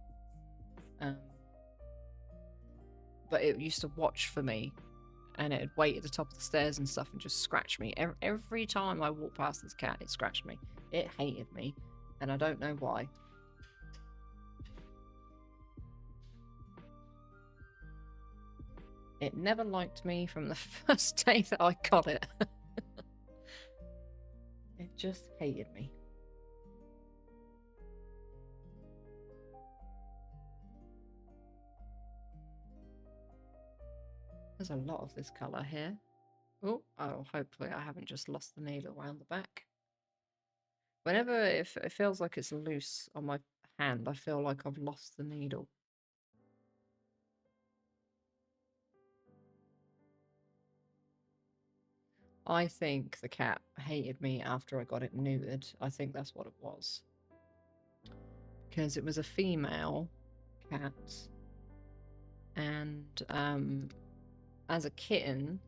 But it used to watch for me, and it'd wait at the top of the stairs and stuff and just scratch me. Every time I walked past this cat, it scratched me. It hated me, and I don't know why. It never liked me from the first day that I got it. It just hated me. There's a lot of this colour here. Oh, hopefully I haven't just lost the needle around the back. Whenever it feels like it's loose on my hand, I feel like I've lost the needle. I think the cat hated me after I got it neutered. I think that's what it was. Because it was a female cat. And as a kitten,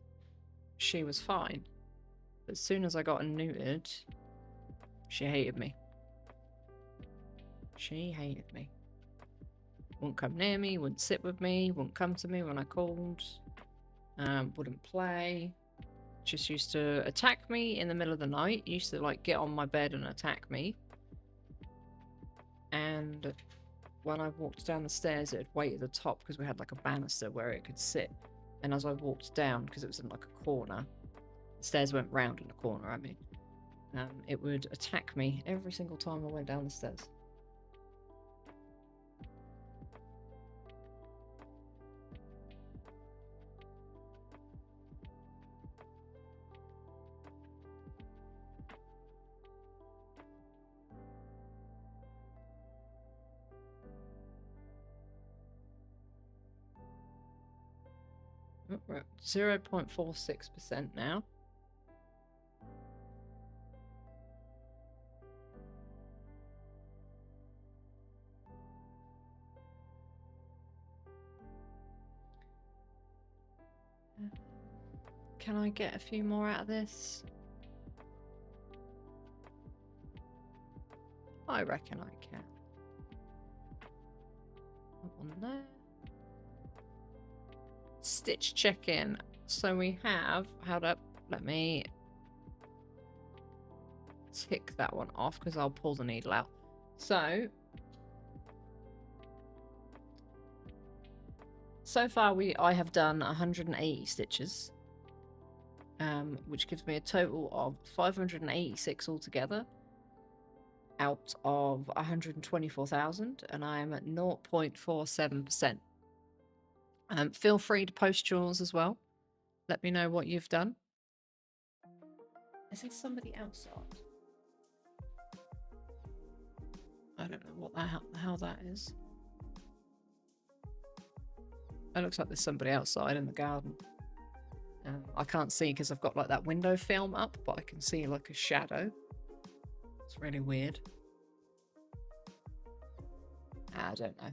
she was fine. But as soon as I got her neutered, she hated me. She hated me. Wouldn't come near me, wouldn't sit with me, wouldn't come to me when I called. Wouldn't play. Just used to attack me in the middle of the night. Used to like get on my bed and attack me. And when I walked down the stairs, it'd wait at the top because we had like a banister where it could sit. And as I walked down, because it was in like a corner, the stairs went round in a corner, I mean, it would attack me every single time I went down the stairs. Oh, we're at 0.46% now. Can I get a few more out of this? I reckon I can. One there. Stitch check-in. So we have, hold up, let me tick that one off because I'll pull the needle out. So far I have done 180 stitches, which gives me a total of 586 altogether out of 124,000, and I am at 0.47%. Feel free to post yours as well. Let me know what you've done. Is there somebody outside? I don't know what the hell that is. It looks like there's somebody outside in the garden. I can't see because I've got like that window film up, but I can see like a shadow. It's really weird. I don't know.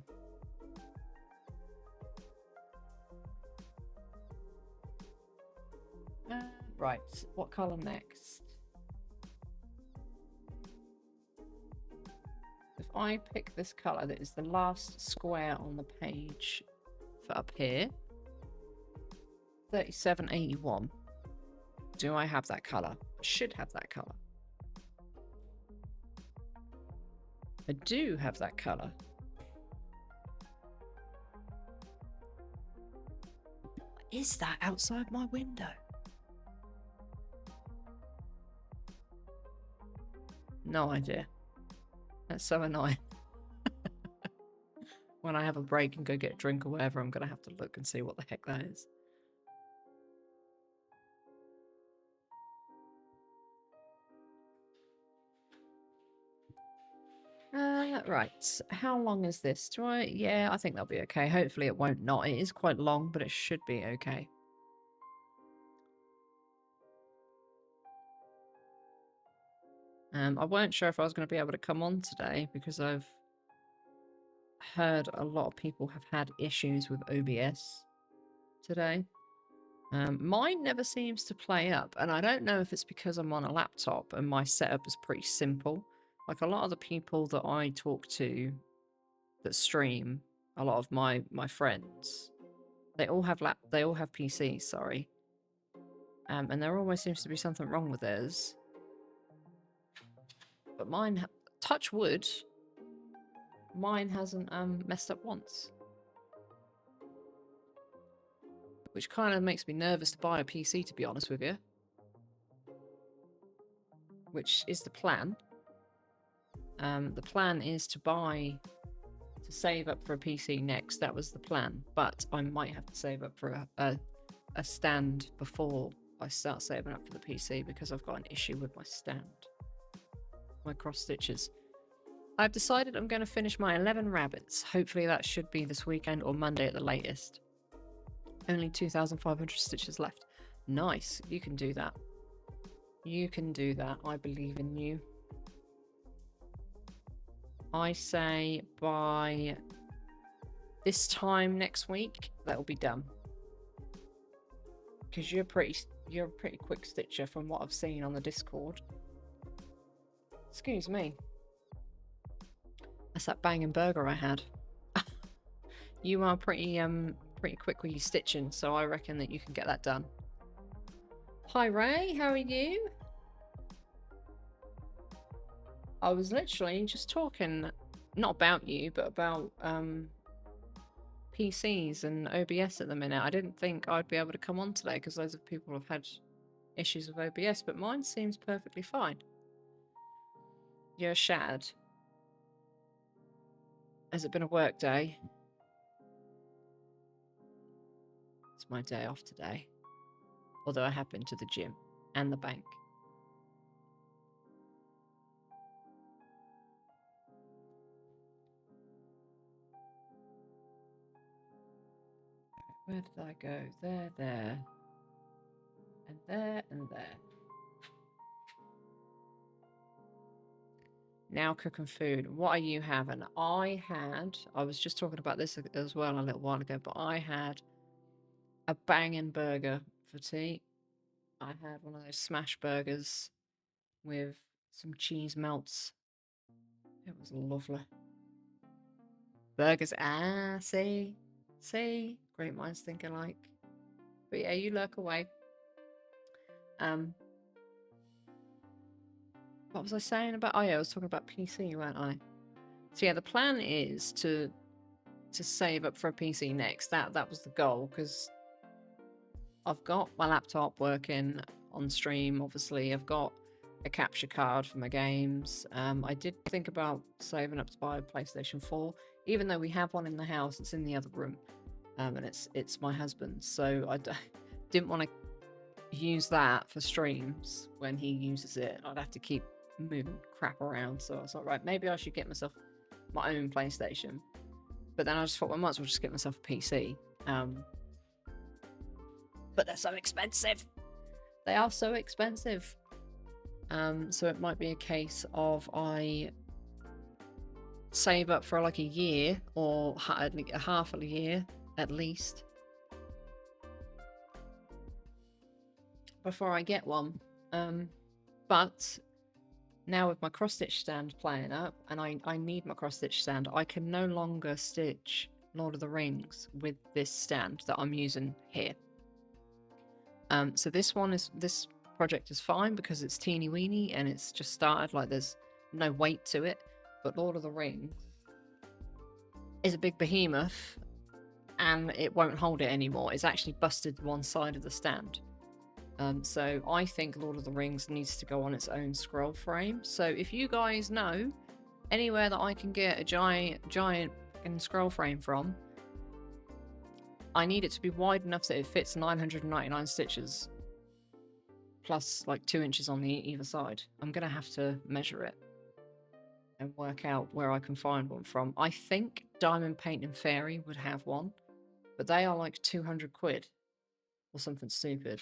Right, what colour next? If I pick this colour that is the last square on the page for up here, 3781. Do I have that colour? I should have that colour. I do have that colour. What is that outside my window? No idea. That's so annoying. When I have a break and go get a drink or whatever, I'm going to have to look and see what the heck that is. Right, how long is this? Yeah, I think that'll be okay. Hopefully it won't not. It is quite long, but it should be okay. I weren't sure if I was going to be able to come on today because I've heard a lot of people have had issues with OBS today. Mine never seems to play up, and I don't know if it's because I'm on a laptop and my setup is pretty simple. Like a lot of the people that I talk to that stream, a lot of my friends, they all have PCs, sorry. And there always seems to be something wrong with theirs. But mine, touch wood, mine hasn't messed up once. Which kind of makes me nervous to buy a PC, to be honest with you. Which is the plan. The plan is to save up for a PC next. That was the plan. But I might have to save up for a stand before I start saving up for the PC because I've got an issue with my stand. My cross stitches. I've decided I'm going to finish my 11 rabbits. Hopefully that should be this weekend or Monday at the latest. Only 2,500 stitches left. Nice. You can do that. You can do that. I believe in you. I say by this time next week, that'll be done. Because you're a pretty quick stitcher from what I've seen on the Discord. Excuse me. That's that banging burger I had. You are pretty quick with your stitching, so I reckon that you can get that done. Hi Ray, how are you? I was literally just talking, not about you, but about PCs and OBS at the minute. I didn't think I'd be able to come on today because loads of people have had issues with OBS, but mine seems perfectly fine. You're a shad. Has it been a work day? It's my day off today. Although I have been to the gym and the bank. Where did I go? There, there. And there, and there. Now cooking food. What are you having? I was just talking about this as well a little while ago, but I had a banging burger for tea. I had one of those smash burgers with some cheese melts. It was lovely. Burgers, see? Great minds think alike. But yeah, you lurk away. What was I saying about? Oh yeah, I was talking about PC, weren't I? So yeah, the plan is to save up for a PC next. That was the goal, because I've got my laptop working on stream, obviously. I've got a capture card for my games. I did think about saving up to buy a PlayStation 4, even though we have one in the house. It's in the other room, and it's my husband's. So I didn't want to use that for streams when he uses it. I'd have to keep moving crap around. So I was like, right, maybe I should get myself my own PlayStation. But then I just thought, well, I might as well just get myself a PC. But they're so expensive. They are so expensive. So it might be a case of I save up for like a year or half a year at least before I get one. But now with my cross-stitch stand playing up, and I need my cross-stitch stand, I can no longer stitch Lord of the Rings with this stand that I'm using here. So this project is fine because it's teeny weeny and it's just started, like there's no weight to it. But Lord of the Rings is a big behemoth and it won't hold it anymore. It's actually busted one side of the stand. So I think Lord of the Rings needs to go on its own scroll frame. So if you guys know anywhere that I can get a giant scroll frame from, I need it to be wide enough that it fits 999 stitches plus like 2 inches on either side. I'm gonna have to measure it. and work out where I can find one from. I think Diamond Painting Fairy would have one, but they are like 200 quid or something stupid.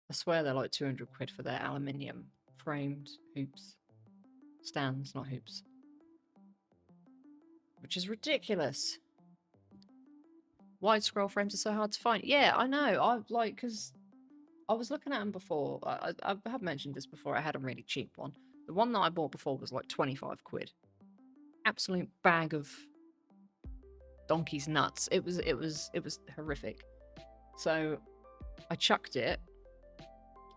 I swear they're like 200 quid for their aluminium framed hoops. Stands, not hoops. Which is ridiculous. Wide scroll frames are so hard to find. Yeah, I know. I like, because I was looking at them before. I have mentioned this before. I had a really cheap one. The one that I bought before was like 25 quid. Absolute bag of donkey's nuts. It was horrific. So I chucked it,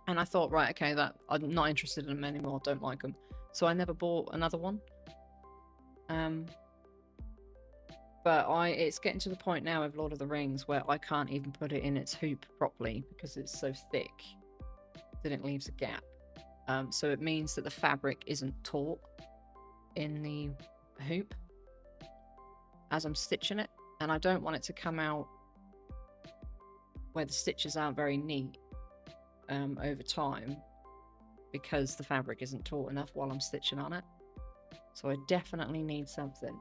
and I thought, right, okay, that I'm not interested in them anymore. Don't like them. So I never bought another one. But it's getting to the point now with Lord of the Rings where I can't even put it in its hoop properly because it's so thick that it leaves a gap. So it means that the fabric isn't taut in the hoop as I'm stitching it, and I don't want it to come out where the stitches aren't very neat over time because the fabric isn't taut enough while I'm stitching on it. So I definitely need something.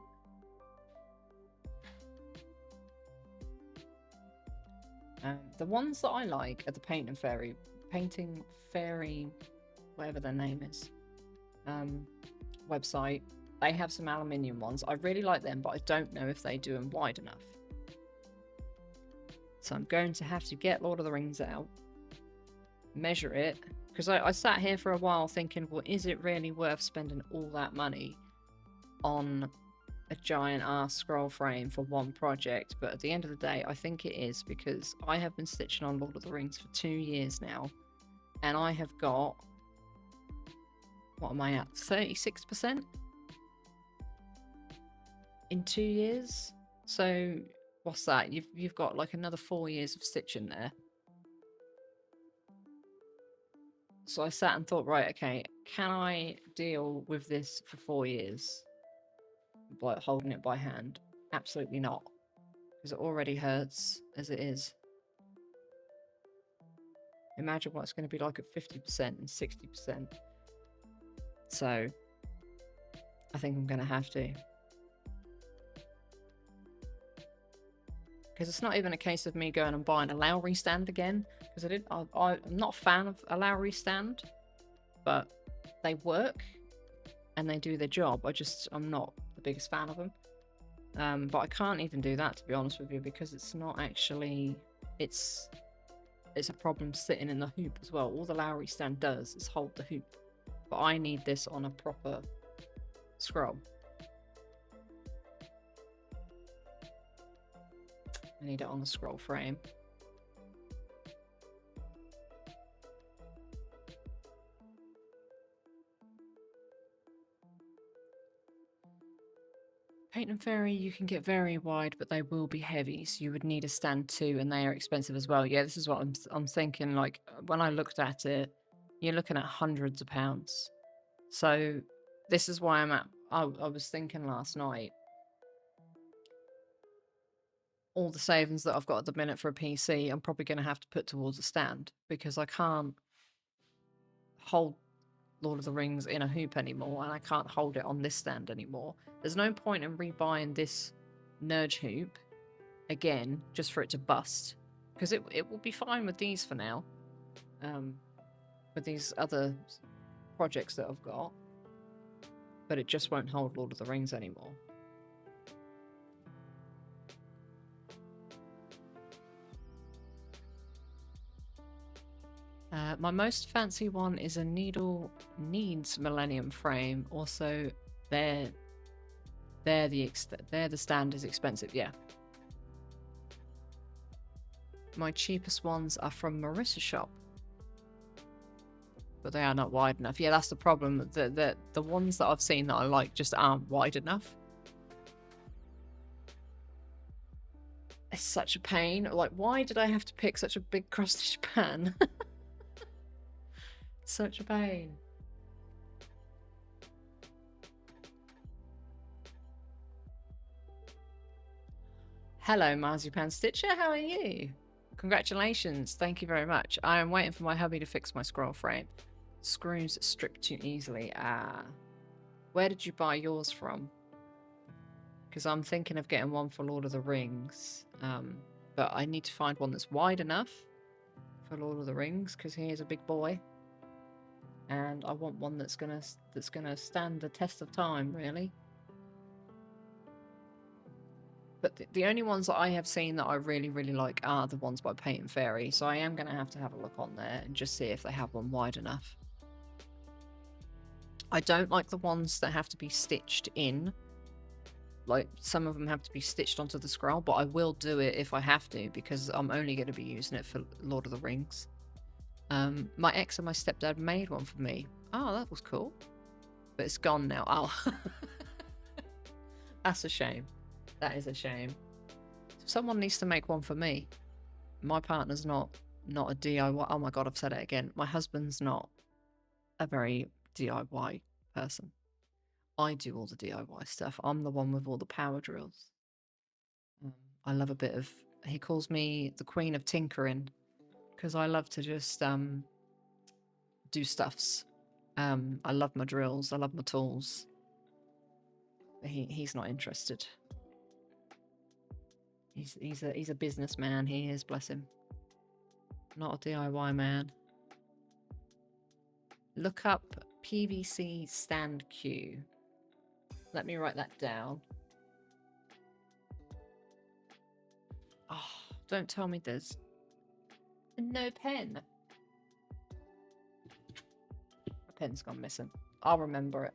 The ones that I like are the Painting Fairy, whatever their name is, website. They have some aluminium ones. I really like them, but I don't know if they do them wide enough. So I'm going to have to get Lord of the Rings out, measure it, because I sat here for a while thinking, well, is it really worth spending all that money on a giant ass scroll frame for one project? But at the end of the day, I think it is, because I have been stitching on Lord of the Rings for 2 years now, and I have got, what am I at, 36% in 2 years. So what's that? You've got like another 4 years of stitching there. So I sat and thought, right, okay, can I deal with this for 4 years? Like holding it by hand? Absolutely not, because it already hurts as it is. Imagine what it's going to be like at 50% and 60%. So I think I'm going to have to. Because it's not even a case of me going and buying a Lowry stand again. Because I'm not a fan of a Lowry stand, but they work and they do their job. I'm not the biggest fan of them. But I can't even do that, to be honest with you, because it's not actually, it's a problem sitting in the hoop as well. All the Lowry stand does is hold the hoop, but I need this on a proper scroll. I need it on the scroll frame. Painting Fairy, you can get very wide, but they will be heavy, so you would need a stand too, and they are expensive as well. Yeah, this is what I'm thinking. Like, when I looked at it, you're looking at hundreds of pounds. So this is why I'm at, I was thinking last night, all the savings that I've got at the minute for a PC, I'm probably going to have to put towards a stand, because I can't hold Lord of the Rings in a hoop anymore, and I can't hold it on this stand anymore. There's no point in rebuying this Nurge hoop again just for it to bust, because it will be fine with these for now, with these other projects that I've got, but it just won't hold Lord of the Rings anymore. My most fancy one is a Needle Needs Millennium frame. Also, the stand is expensive, yeah. My cheapest ones are from Marissa's shop, but they are not wide enough. Yeah, that's the problem. The ones that I've seen that I like just aren't wide enough. It's such a pain. Like, why did I have to pick such a big cross-stitch pan? Such a pain. Hello, Marzipan Stitcher. How are you? Congratulations. Thank you very much. I am waiting for my hubby to fix my scroll frame. Screws strip too easily. Ah. Where did you buy yours from? Because I'm thinking of getting one for Lord of the Rings. But I need to find one that's wide enough for Lord of the Rings, because he is a big boy. And I want one that's gonna stand the test of time, really. But the only ones that I have seen that I really, really like are the ones by Paint and Fairy. So I am going to have a look on there and just see if they have one wide enough. I don't like the ones that have to be stitched in. Like, some of them have to be stitched onto the scroll, but I will do it if I have to, because I'm only going to be using it for Lord of the Rings. My ex and my stepdad made one for me. Oh, that was cool. But it's gone now. Oh. That's a shame. That is a shame. Someone needs to make one for me. My partner's not a DIY. Oh my god, I've said it again. My husband's not a very DIY person. I do all the DIY stuff. I'm the one with all the power drills. I love a bit of... He calls me the queen of tinkering, because I love to just do stuffs. I love my drills. I love my tools. He's not interested. He's a businessman. He is, bless him. Not a DIY man. Look up PVC stand queue. Let me write that down. Oh, don't tell me there's no pen. My pen's gone missing. I'll remember it.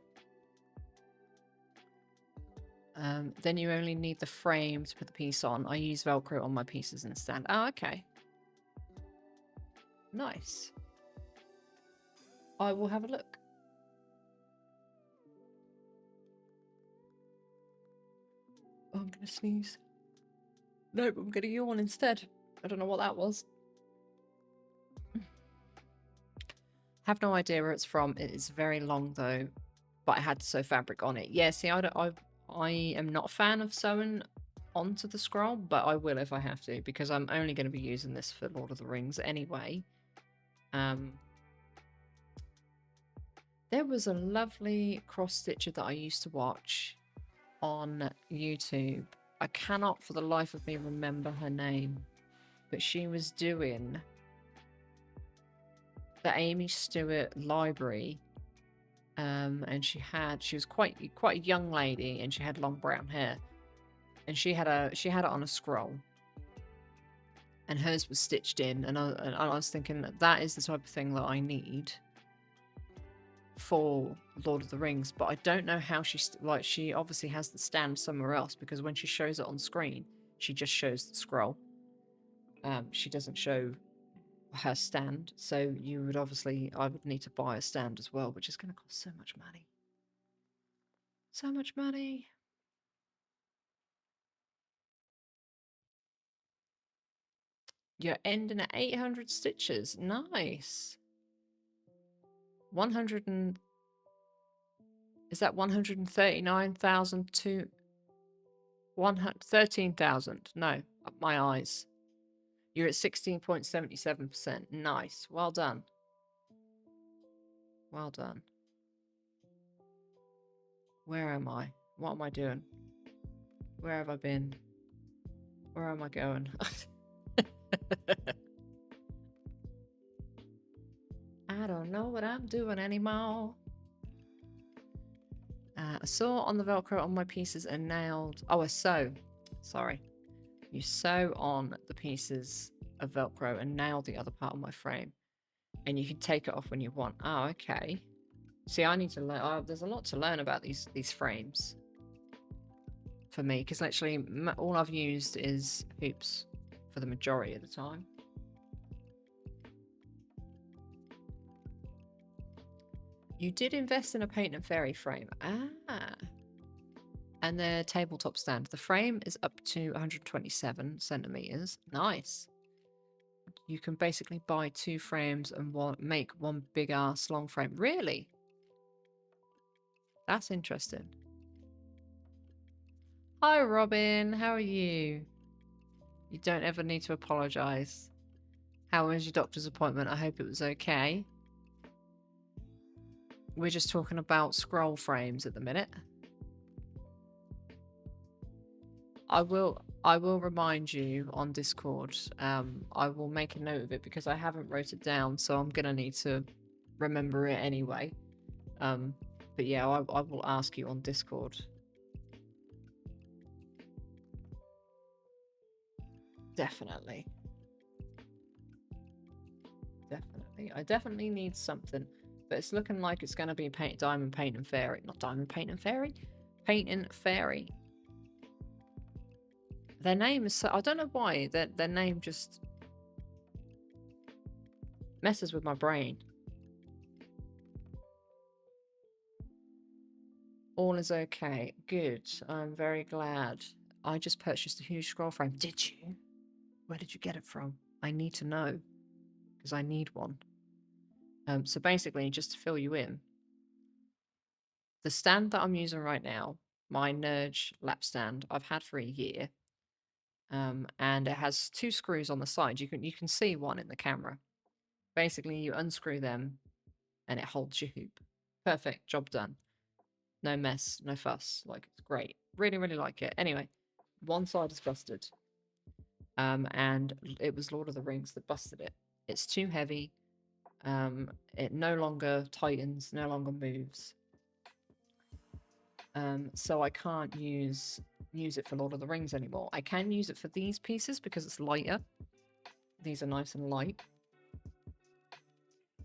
Then you only need the frame to put the piece on. I use Velcro on my pieces instead. Oh, okay. Nice. I will have a look. Oh, I'm going to sneeze. Nope, I'm going to yawn instead. I don't know what that was. Have no idea where it's from. It is very long though, but I had to sew fabric on it. Yeah, see, I am not a fan of sewing onto the scroll, but I will if I have to, because I'm only going to be using this for Lord of the Rings anyway. There was a lovely cross-stitcher that I used to watch on YouTube. I cannot for the life of me remember her name, but she was doing the Amy Stewart library. And she was quite a young lady, and she had long brown hair, and she had it on a scroll, and hers was stitched in, and I was thinking that is the type of thing that I need for Lord of the Rings. But I don't know how she obviously has the stand somewhere else, because when she shows it on screen, she just shows the scroll. She doesn't show her stand, so I would need to buy a stand as well, which is going to cost so much money. So much money. You're ending at 800 stitches. Nice. 100 and... Is that 139,000 to... 13,000? No, my eyes. You're at 16.77%. Nice. Well done. Well done. Where am I? What am I doing? Where have I been? Where am I going? I don't know what I'm doing anymore. I saw on the Velcro on my pieces and nailed... Oh, I sew. Sorry. You sew on the pieces of Velcro and nail the other part of my frame. And you can take it off when you want. Oh, okay. See, I need to learn... there's a lot to learn about these frames. For me, because literally all I've used is hoops for the majority of the time. You did invest in a Paint and Fairy frame. Ah. And their tabletop stand. The frame is up to 127 centimeters. Nice. You can basically buy 2 frames and make one big ass long frame. Really? That's interesting. Hi, Robin. How are you? You don't ever need to apologize. How was your doctor's appointment? I hope it was okay. We're just talking about scroll frames at the minute. I will remind you on Discord. I will make a note of it because I haven't wrote it down, so I'm gonna need to remember it anyway. But yeah, I will ask you on Discord. Definitely. Definitely. I definitely need something. But it's looking like it's going to be Diamond Paint and Fairy. Not Diamond Paint and Fairy. Paint and Fairy. Their name is so... I don't know why. Their name just... messes with my brain. All is okay. Good. I'm very glad. I just purchased a huge scroll frame. Did you? Where did you get it from? I need to know. Because I need one. So basically, just to fill you in, the stand that I'm using right now, my Nerge lap stand, I've had for a year, and it has 2 screws on the side. You can see one in the camera. Basically, you unscrew them, and it holds your hoop. Perfect, job done. No mess, no fuss. Like, it's great. Really, really like it. Anyway, one side is busted, and it was Lord of the Rings that busted it. It's too heavy. It no longer tightens, no longer moves. So I can't use it for Lord of the Rings anymore. I can use it for these pieces because it's lighter. These are nice and light.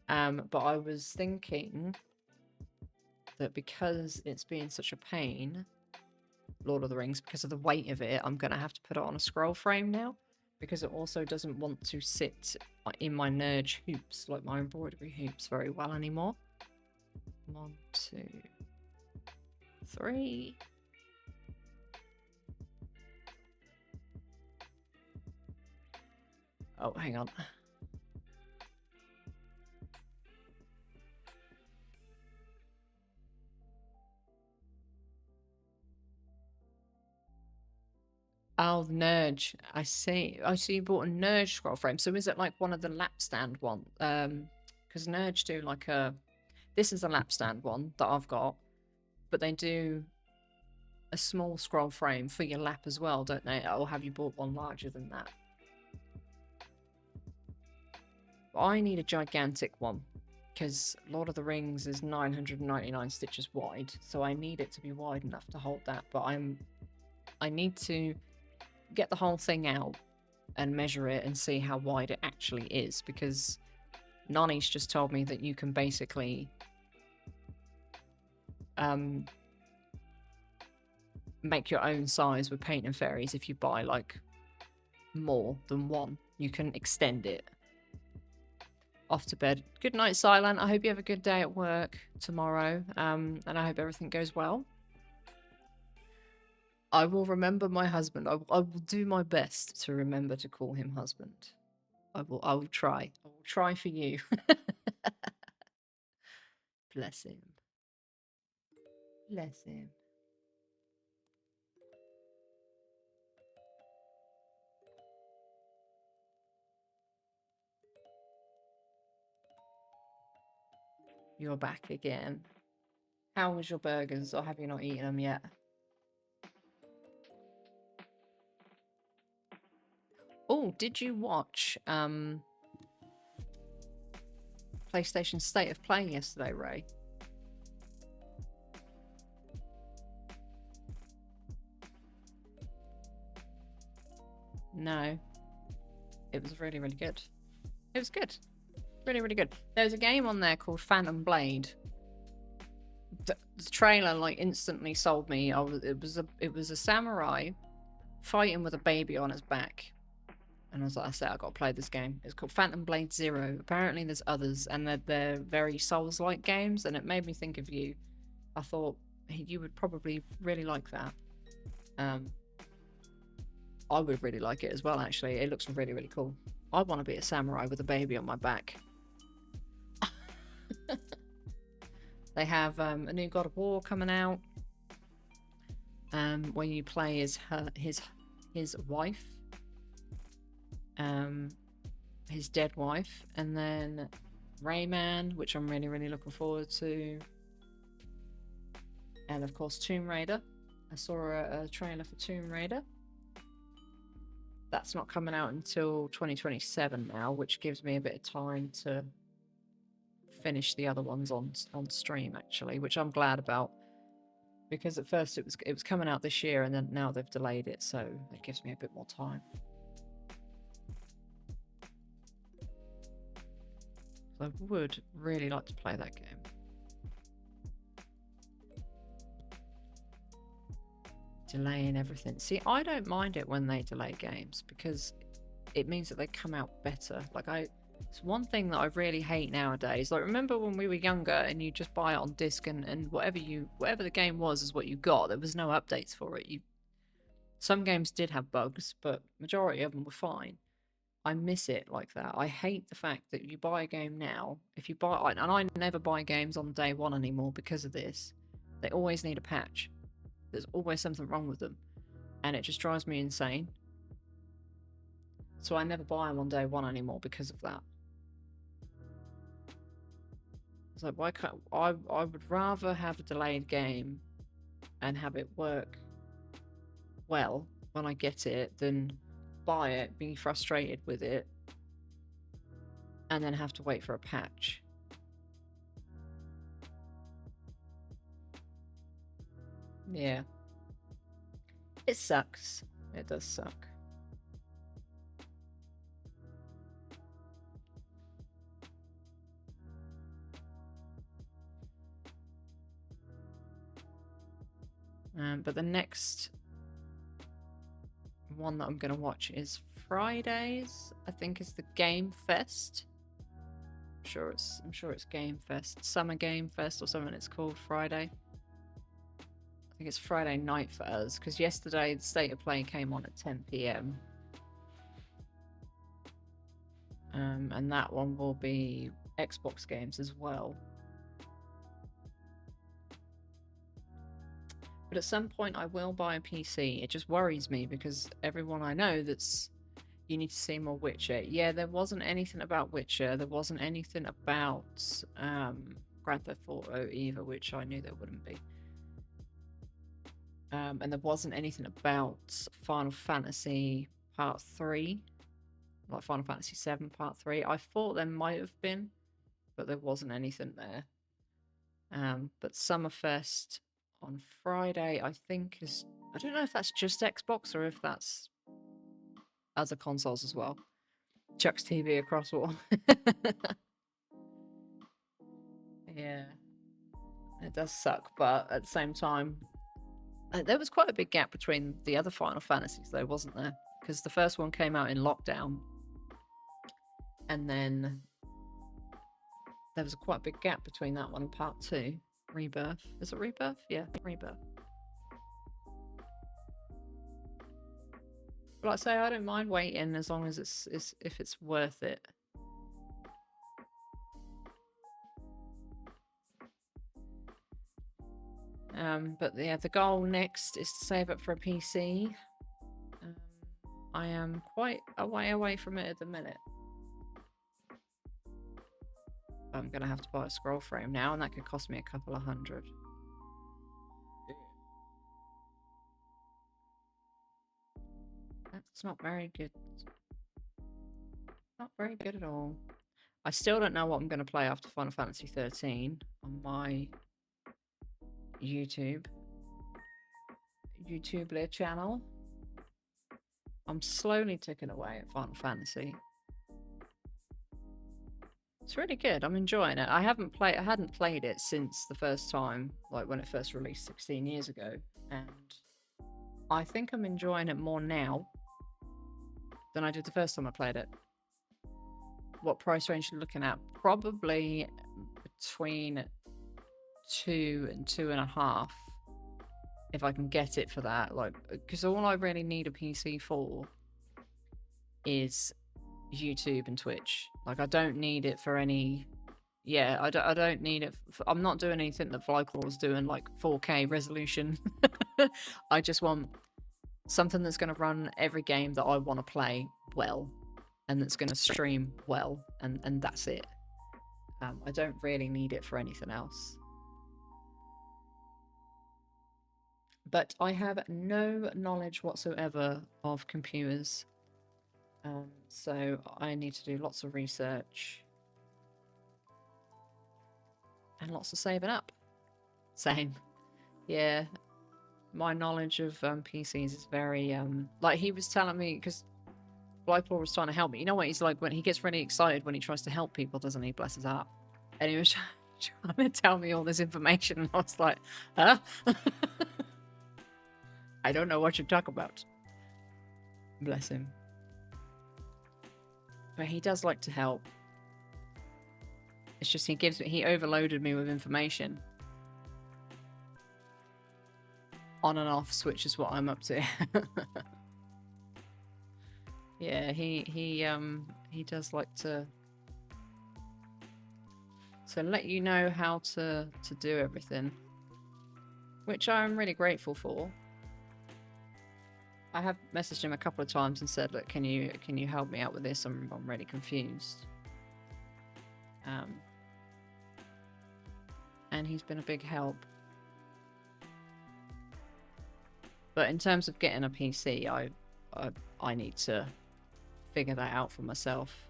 But I was thinking that because it's being such a pain, Lord of the Rings, because of the weight of it, I'm going to have to put it on a scroll frame now. Because it also doesn't want to sit in my Nerge hoops, like my embroidery hoops, very well anymore. 1, 2, 3. Oh, hang on. Oh, Nerge. I see. I see you bought a Nerge scroll frame. So is it like one of the lap stand one? Because Nerge do like a... This is a lap stand one that I've got. But they do a small scroll frame for your lap as well, don't they? Or have you bought one larger than that? But I need a gigantic one. Because Lord of the Rings is 999 stitches wide. So I need it to be wide enough to hold that. But I need to get the whole thing out and measure it and see how wide it actually is, because Nani's just told me that you can basically make your own size with Paint and Fairies. If you buy like more than one, you can extend it. Off to bed. Good night, Silent. I hope you have a good day at work tomorrow, and I hope everything goes well. I will remember my husband. I will do my best to remember to call him husband. I will try. I will try for you. Bless him. Bless him. You're back again. How was your burgers, or have you not eaten them yet? Oh, did you watch PlayStation State of Play yesterday, Ray? No. It was really, really good. It was good. Really, really good. There's a game on there called Phantom Blade. The trailer like instantly sold me. It was a samurai fighting with a baby on his back. And I was like, I said, I got to play this game. It's called Phantom Blade Zero. Apparently there's others, and they're very Souls-like games, and it made me think of you. I thought you would probably really like that. I would really like it as well, actually. It looks really, really cool. I want to be a samurai with a baby on my back. They have a new God of War coming out, where you play as his wife. His dead wife, and then Rayman, which I'm really, really looking forward to. And of course, Tomb Raider. I saw a trailer for Tomb Raider. That's not coming out until 2027 now, which gives me a bit of time to finish the other ones on stream, actually, which I'm glad about, because at first it was coming out this year, and then now they've delayed it, so it gives me a bit more time. So I would really like to play that game. Delaying everything. See, I don't mind it when they delay games because it means that they come out better. Like, it's one thing that I really hate nowadays. Like, remember when we were younger and you just buy it on disc, and whatever the game was is what you got. There was no updates for it. Some games did have bugs, but majority of them were fine. I miss it like that. I hate the fact that you buy a game now. If you buy, and I never buy games on day one anymore because of this. They always need a patch. There's always something wrong with them, and it just drives me insane. So I never buy them on day one anymore because of that. It's like, why can't I would rather have a delayed game and have it work well when I get it than buy it, be frustrated with it, and then have to wait for a patch. Yeah. It sucks. It does suck. But the next one that I'm going to watch is Fridays. I think is the Game Fest. I'm sure it's Game Fest, Summer Game Fest or something. It's called Friday. I think it's Friday night for us, because yesterday the State of Play came on at 10 PM. And that one will be Xbox games as well. But at some point I will buy a PC. It just worries me because everyone I know that's... You need to see more Witcher. Yeah, there wasn't anything about Witcher. There wasn't anything about Grand Theft Auto either, which I knew there wouldn't be. And there wasn't anything about Final Fantasy Part 3. Like Final Fantasy 7 Part 3. I thought there might have been, but there wasn't anything there. But Summerfest on Friday, I think is... I don't know if that's just Xbox or if that's other consoles as well. Chucks TV across all. Yeah. It does suck, but at the same time... there was quite a big gap between the other Final Fantasies, though, wasn't there? Because the first one came out in lockdown. And then there was quite a big gap between that one and Part 2. Rebirth. Is it Rebirth? Yeah, Rebirth. But like I say, I don't mind waiting as long as if it's worth it. But yeah, the goal next is to save up for a PC. I am quite a way away from it at the minute. I'm gonna have to buy a scroll frame now, and that could cost me a couple of $100. That's not very good. Not very good at all. I still don't know what I'm gonna play after Final Fantasy 13 on my YouTube channel. I'm slowly ticking away at Final Fantasy. It's really good. I'm enjoying it. I hadn't played it since the first time, like when it first released 16 years ago, and I think I'm enjoying it more now than I did the first time I played it. What price range are you looking at? Probably between 2 and 2.5, if I can get it for that. Like, because all I really need a PC for is YouTube and Twitch. Like, I don't need it for any... Yeah, I don't need it. I'm not doing anything that Vlycor was doing, like 4K resolution. I just want something that's going to run every game that I want to play well, and that's going to stream well, and that's it. I don't really need it for anything else. But I have no knowledge whatsoever of computers. So I need to do lots of research. And lots of saving up. Same. Yeah. My knowledge of PCs is very, like he was telling me, because Blackwork was trying to help me. You know what he's like when he gets really excited when he tries to help people, doesn't he? Bless his heart. And he was trying to tell me all this information, and I was like, huh? I don't know what you're talking about. Bless him. But he does like to help. It's just he overloaded me with information. On and off switch is what I'm up to. Yeah, he does like to let you know how to do everything, which I'm really grateful for. I have messaged him a couple of times and said, look, can you help me out with this? I'm really confused. And he's been a big help. But in terms of getting a PC, I need to figure that out for myself.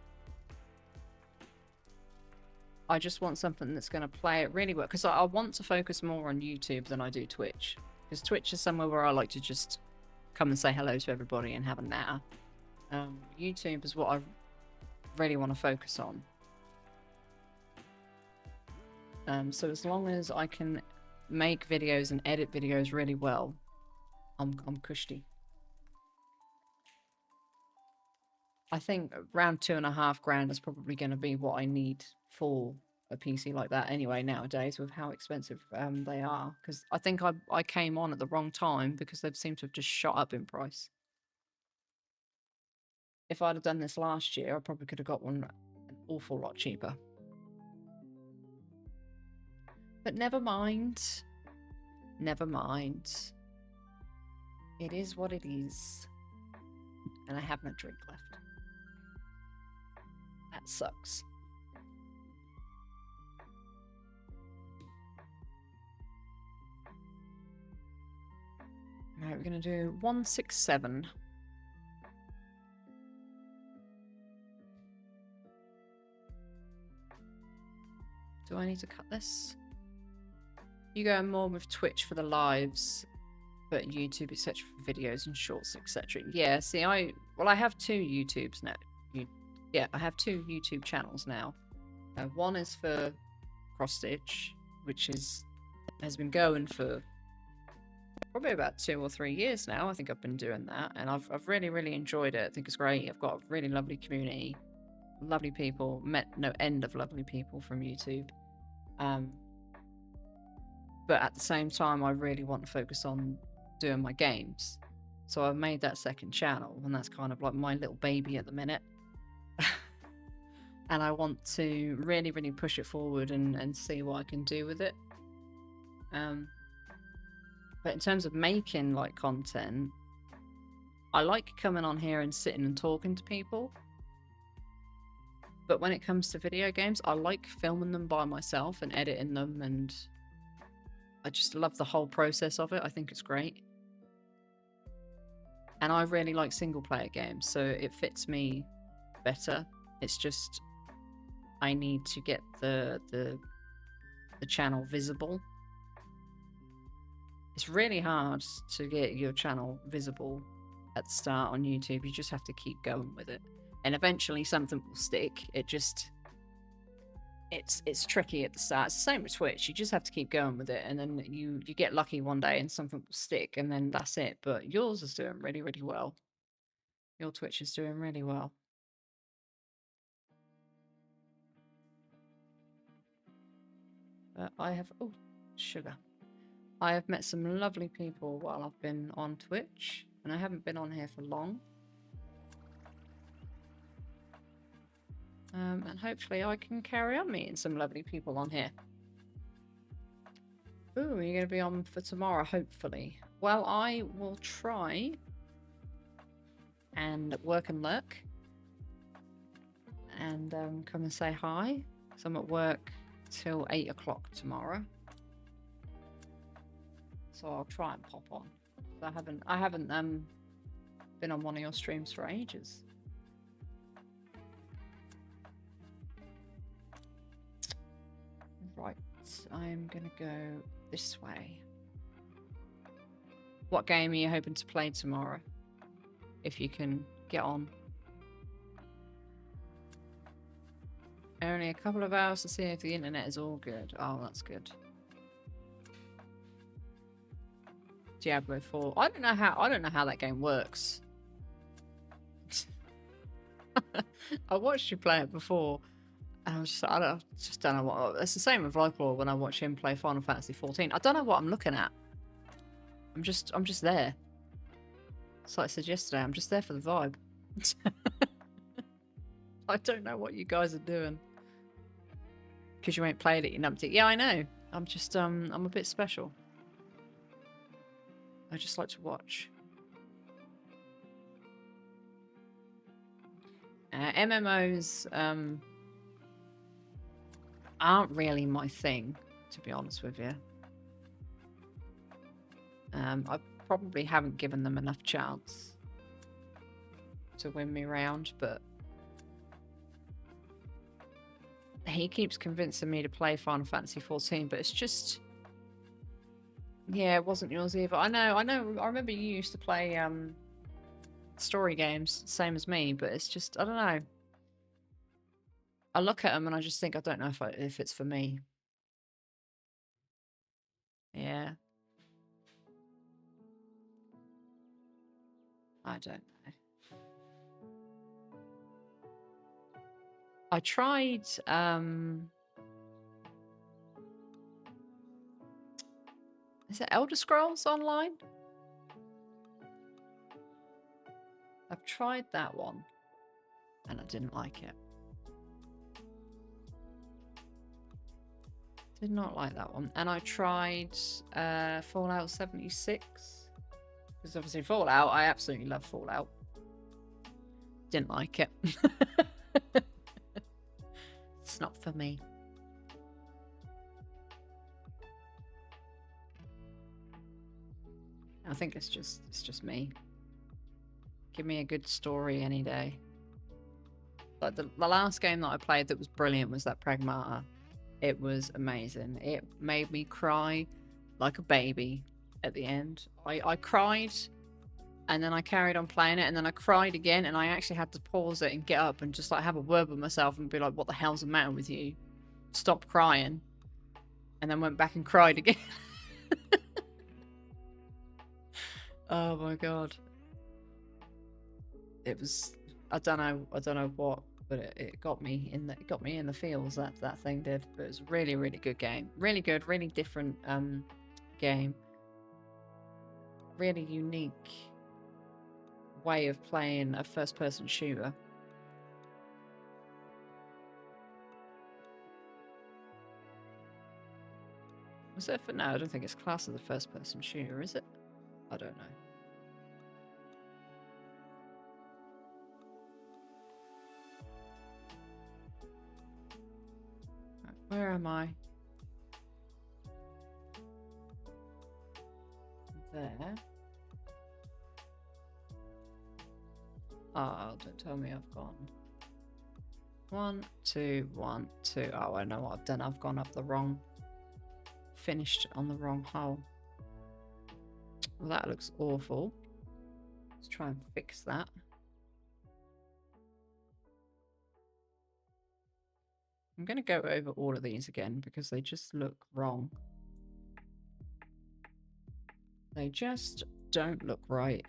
I just want something that's going to play it really well, because I want to focus more on YouTube than I do Twitch. Because Twitch is somewhere where I like to just come and say hello to everybody and have a natter. YouTube is what I really want to focus on. So as long as I can make videos and edit videos really well, I'm cushy. I think around $2,500 is probably going to be what I need for a PC like that anyway nowadays, with how expensive they are. Because I think I came on at the wrong time, because they've seemed to have just shot up in price. If I'd have done this last year, I probably could have got one an awful lot cheaper. But never mind. Never mind. It is what it is. And I have no drink left. That sucks. Alright, we're going to do 167. Do I need to cut this? You go more with Twitch for the lives, but YouTube, etc. for videos and shorts, etc. Yeah, see, I have two YouTubes now. Yeah, I have two YouTube channels now. One is for cross-stitch, which has been going for probably about 2 or 3 years now. I think I've been doing that, and I've really, really enjoyed it. I think it's great. I've got a really lovely community, lovely people, met no end of lovely people from YouTube. But at the same time, I really want to focus on doing my games. So I've made that second channel, and that's kind of like my little baby at the minute. And I want to really, really push it forward and see what I can do with it. But in terms of making like content, I like coming on here and sitting and talking to people. But when it comes to video games, I like filming them by myself and editing them, and I just love the whole process of it. I think it's great. And I really like single player games, so it fits me better. It's just I need to get the channel visible. It's really hard to get your channel visible at the start on YouTube. You just have to keep going with it, and eventually something will stick. It's tricky at the start. It's the same with Twitch. You just have to keep going with it, and then you get lucky one day and something will stick, and then that's it. But yours is doing really, really well. Your Twitch is doing really well. I have... Oh, sugar. I have met some lovely people while I've been on Twitch, and I haven't been on here for long. And hopefully I can carry on meeting some lovely people on here. Ooh, you're going to be on for tomorrow, hopefully. Well, I will try and work and lurk and come and say hi. So I'm at work till 8 o'clock tomorrow. so I'll try and pop on. I haven't been on one of your streams for ages. Right, I'm gonna go this way. What game are you hoping to play tomorrow? If you can get on. Only a couple of hours to see if the internet is all good. Oh, that's good. Diablo 4. I don't know how that game works. I watched you play it before, and I just don't know what. It's the same with Lyclaw when I watch him play Final Fantasy 14. I don't know what I'm looking at. I'm just there. It's like I said yesterday. I'm just there for the vibe. I don't know what you guys are doing. Because you ain't played it, you numped it. Yeah, I know. I'm just I'm a bit special. I just like to watch. MMOs aren't really my thing, to be honest with you. I probably haven't given them enough chance to win me round, but he keeps convincing me to play Final Fantasy 14, but it's just, yeah, it wasn't yours either. I know. I remember you used to play story games, same as me, but it's just, I don't know. I look at them and I just think, I don't know if it's for me. Yeah. I don't know. I tried, is it Elder Scrolls Online? I've tried that one and I didn't like it. Did not like that one. And I tried Fallout 76. Because obviously Fallout, I absolutely love Fallout. Didn't like it. It's not for me. I think it's just me. Give me a good story any day. Like the last game that I played that was brilliant was that Pragmata. It was amazing. It made me cry like a baby at the end. I cried and then I carried on playing it and then I cried again and I actually had to pause it and get up and just like have a word with myself and be like, what the hell's the matter with you? Stop crying. And then went back and cried again. Oh my god. It was, I don't know what, but it got me in the feels, that thing did. But it was a really, really good game. Really good, really different game. Really unique way of playing a first-person shooter. Was it for no? I don't think it's classed as a first-person shooter, is it? I don't know. Where am I? There. Oh, don't tell me I've gone. 1, 2, 1, 2. Oh, I know what I've done. I've gone up the wrong. Finished on the wrong hole. Well, that looks awful. Let's try and fix that. I'm going to go over all of these again because they just look wrong. They just don't look right.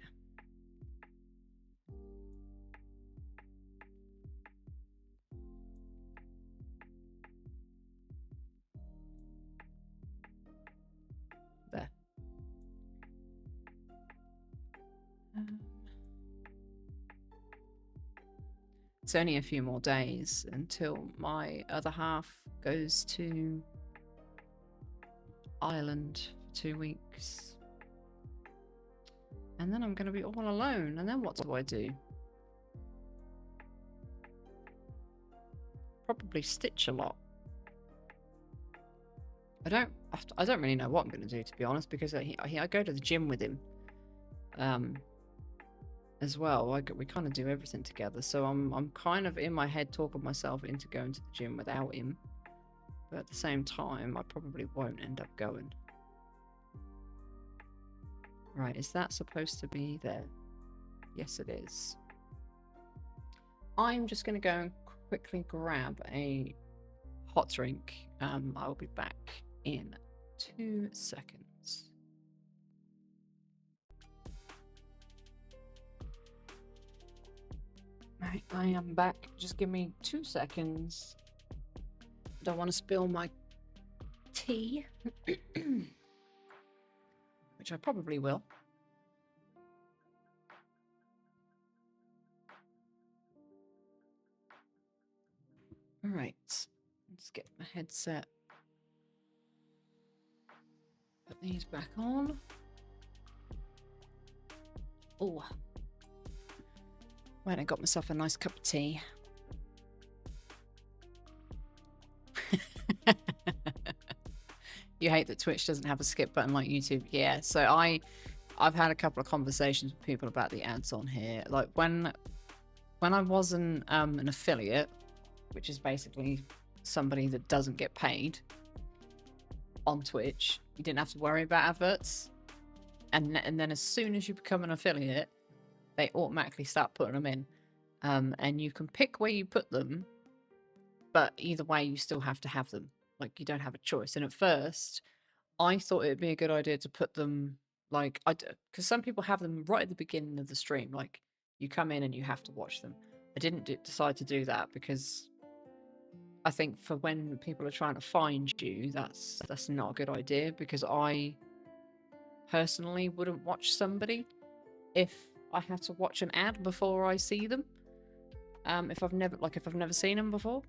There. It's only a few more days until my other half goes to Ireland for 2 weeks. And then I'm going to be all alone. And then what do I do? Probably stitch a lot. I don't really know what I'm going to do, to be honest, because I go to the gym with him as well. We kind of do everything together, so I'm kind of in my head talking myself into going to the gym without him, but at the same time I probably won't end up going. Right, is that supposed to be there? Yes, it is. I'm just going to go and quickly grab a hot drink. I'll be back in 2 seconds. Right, I am back. Just give me 2 seconds. Don't want to spill my tea, which I probably will. All right, let's get my headset. Put these back on. Oh, went and got myself a nice cup of tea. You hate that Twitch doesn't have a skip button like YouTube. Yeah, so I've had a couple of conversations with people about the ads on here. Like when I wasn't an affiliate, which is basically somebody that doesn't get paid on Twitch, you didn't have to worry about adverts. And then as soon as you become an affiliate, they automatically start putting them in. And you can pick where you put them, but either way, you still have to have them. Like, you don't have a choice. And at first, I thought it'd be a good idea to put them, like, because some people have them right at the beginning of the stream. Like, you come in and you have to watch them. I didn't decide to do that because I think for when people are trying to find you, that's not a good idea, because I personally wouldn't watch somebody if I have to watch an ad before I see them. If I've never seen them before.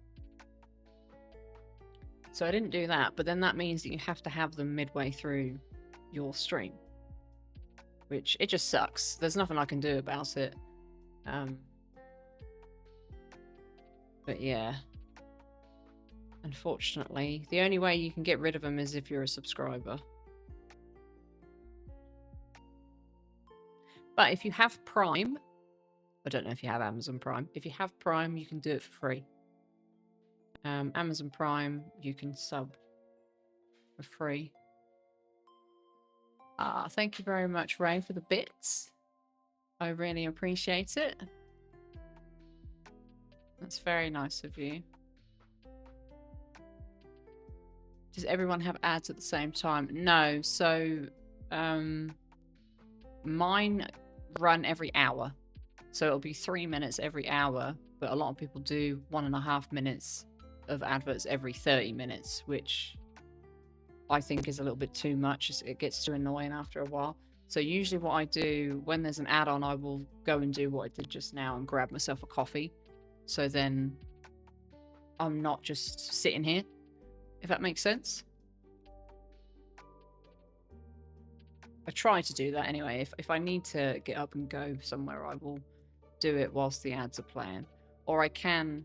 So I didn't do that, but then that means that you have to have them midway through your stream, which it just sucks. There's nothing I can do about it. But yeah, unfortunately, the only way you can get rid of them is if you're a subscriber. But if you have Prime, I don't know if you have Amazon Prime. If you have Prime, you can do it for free. Amazon Prime, you can sub for free. Thank you very much, Ray, for the bits. I really appreciate it. That's very nice of you. Does everyone have ads at the same time? No. So, mine run every hour. So it'll be 3 minutes every hour, but a lot of people do 1.5 minutes of adverts every 30 minutes, which I think is a little bit too much. It gets too annoying after a while. So usually what I do when there's an ad on, I will go and do what I did just now and grab myself a coffee. So then I'm not just sitting here, if that makes sense. I try to do that anyway. If I need to get up and go somewhere, I will do it whilst the ads are playing. Or I can...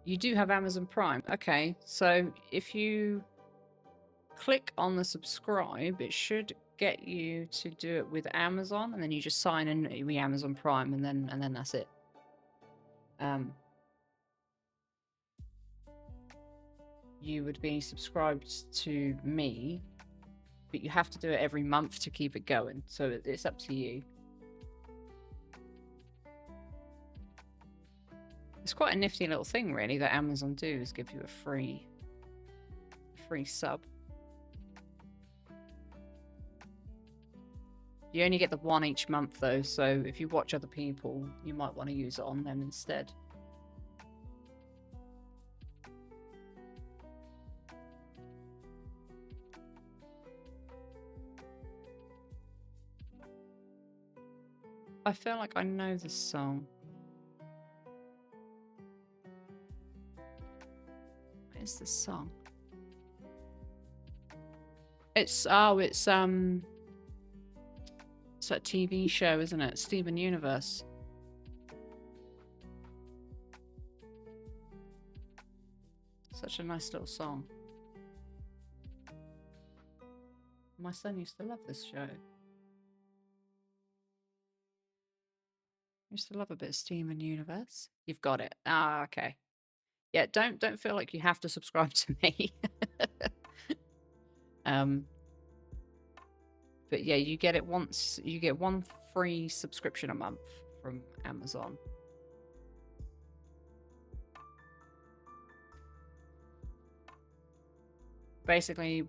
You do have Amazon Prime. Okay, so if you click on the subscribe, it should get you to do it with Amazon, and then you just sign in with Amazon Prime, and then that's it. You would be subscribed to me, but you have to do it every month to keep it going. So it's up to you. It's quite a nifty little thing, really, that Amazon do, is give you a free sub. You only get the one each month, though, so if you watch other people, you might want to use it on them instead. I feel like I know this song. What is this song? It's that TV show, isn't it? Steven Universe. Such a nice little song. My son used to love this show. Used to love a bit of Steven Universe. You've got it. Ah, okay. Yeah, don't feel like you have to subscribe to me. But yeah, you get it once. You get one free subscription a month from Amazon. Basically,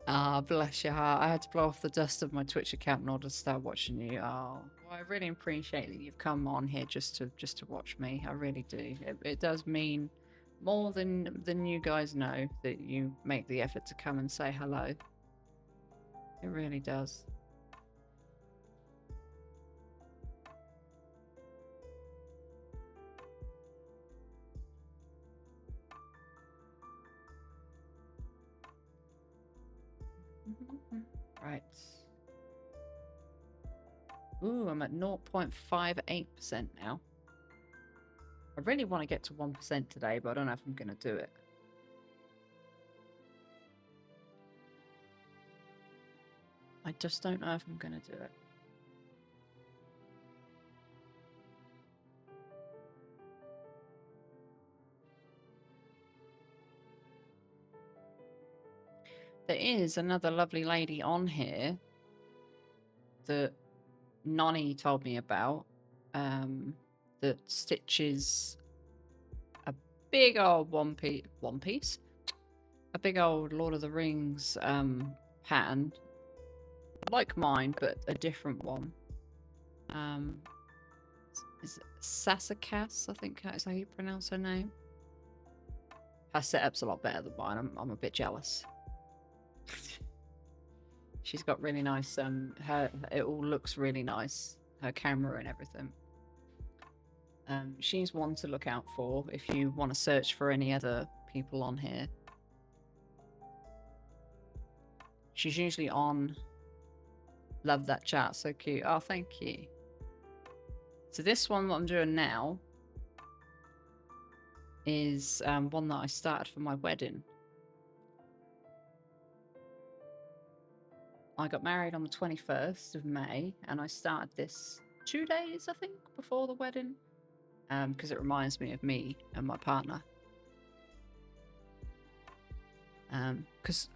bless your heart. I had to blow off the dust of my Twitch account in order to start watching you. Oh, well, I really appreciate that you've come on here just to watch me. I really do. It does mean more than you guys know that you make the effort to come and say hello. It really does. Right. Ooh, I'm at 0.58% now. I really want to get to 1% today, but I don't know if I'm going to do it. I just don't know if I'm going to do it. There is another lovely lady on here that Nonnie told me about, that stitches a big old one piece, a big old Lord of the Rings pattern, like mine, but a different one. Is it Sasakas? I think that's how you pronounce her name. Her setup's a lot better than mine. I'm a bit jealous. She's got really nice, it all looks really nice. Her camera and everything. She's one to look out for if you want to search for any other people on here. She's usually on. Love that chat, so cute. Oh, thank you. So this one, what I'm doing now, is one that I started for my wedding. I got married on the 21st of May, and I started this 2 days, I think, before the wedding, because it reminds me of me and my partner. Because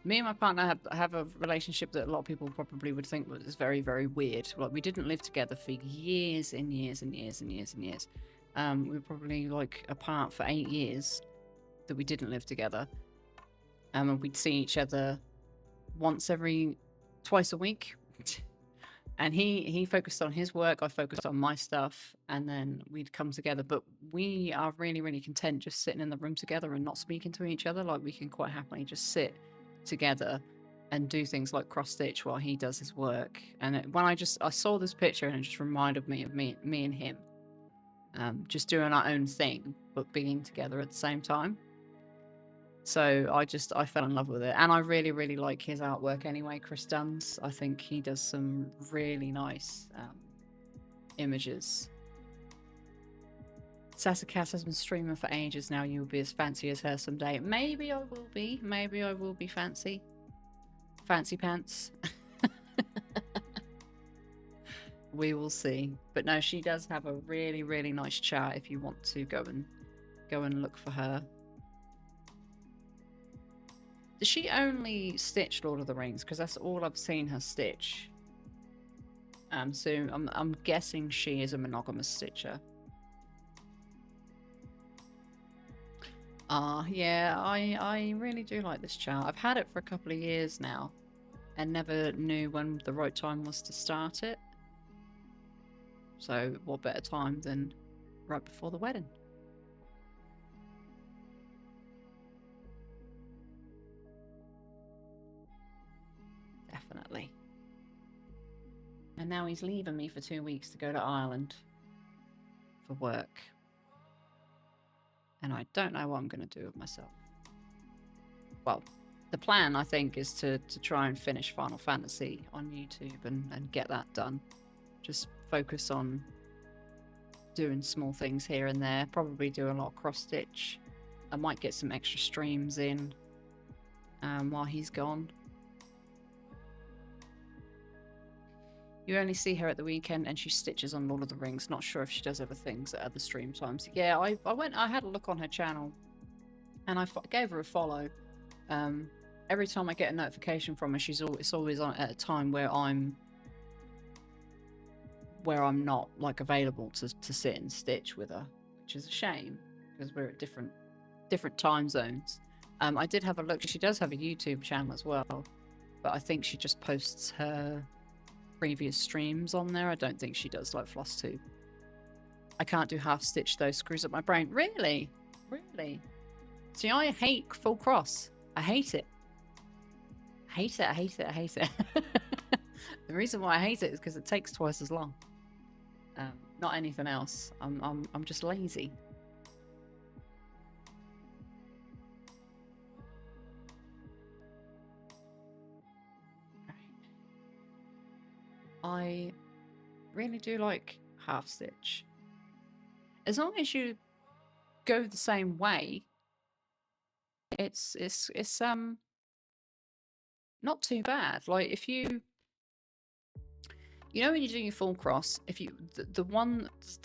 me and my partner have a relationship that a lot of people probably would think was very, very weird. Like, we didn't live together for years and years and years and years and years. We were probably like apart for 8 years that we didn't live together. And we'd see each other twice a week. And he focused on his work, I focused on my stuff, and then we'd come together. But we are really, really content just sitting in the room together and not speaking to each other. Like, we can quite happily just sit together and do things like cross stitch while he does his work. And when I saw this picture, and it just reminded me of me and him, just doing our own thing but being together at the same time. So I fell in love with it, and I really, really like his artwork anyway. Chris Dunn's, I think he does some really nice images. Sasakas has been streaming for ages now. You will be as fancy as her someday. Maybe I will be. Maybe I will be fancy. Fancy pants. We will see. But no, she does have a really, really nice chart if you want to go and look for her. Does she only stitch Lord of the Rings? Because that's all I've seen her stitch. So I'm guessing she is a monogamous stitcher. Yeah, I really do like this chart. I've had it for a couple of years now and never knew when the right time was to start it. So what better time than right before the wedding? Definitely. And now he's leaving me for 2 weeks to go to Ireland for work. And I don't know what I'm going to do with myself. Well, the plan, I think, is to try and finish Final Fantasy on YouTube and get that done. Just focus on doing small things here and there. Probably do a lot of cross-stitch. I might get some extra streams in. while he's gone. You only see her at the weekend, and she stitches on Lord of the Rings. Not sure if she does other things at other stream times. Yeah, I had a look on her channel, and I gave her a follow. Every time I get a notification from her, it's always on at a time where I'm not like available to sit and stitch with her, which is a shame because we're at different time zones. I did have a look. She does have a YouTube channel as well, but I think she just posts her previous streams on there. I don't think she does like Flosstube. I can't do half stitch though, screws up my brain. Really? See, I hate full cross. I hate it. I hate it. The reason why I hate it is because it takes twice as long. Not anything else. I'm just lazy. I really do like half stitch. As long as you go the same way, it's not too bad. Like if you know when you're doing your full cross, if you the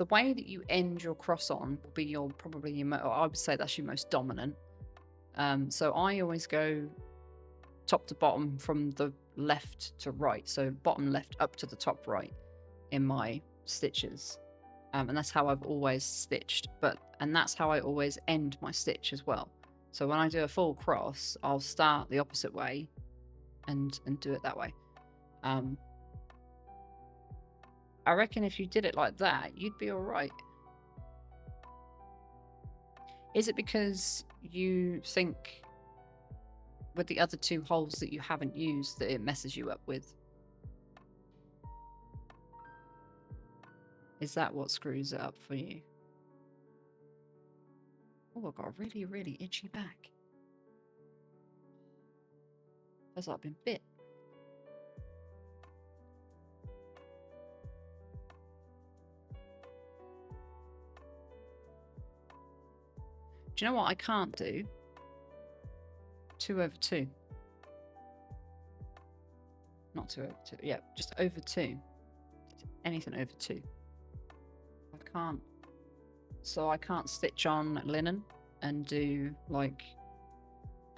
way that you end your cross on will be I would say that's your most dominant. So I always go top to bottom from the left to right, so bottom left up to the top right in my stitches, and that's how I've always stitched, and that's how I always end my stitch as well. So when I do a full cross, I'll start the opposite way and do it that way. I reckon if you did it like that, you'd be all right. Is it because you think with the other two holes that you haven't used that it messes you up with? Is that what screws it up for you? Oh, I've got a really, really itchy back. Feels like I've been bit. Do you know what I can't do? 2/2. Not 2/2. Yeah, just over 2. Anything over 2. I can't. So I can't stitch on linen and do like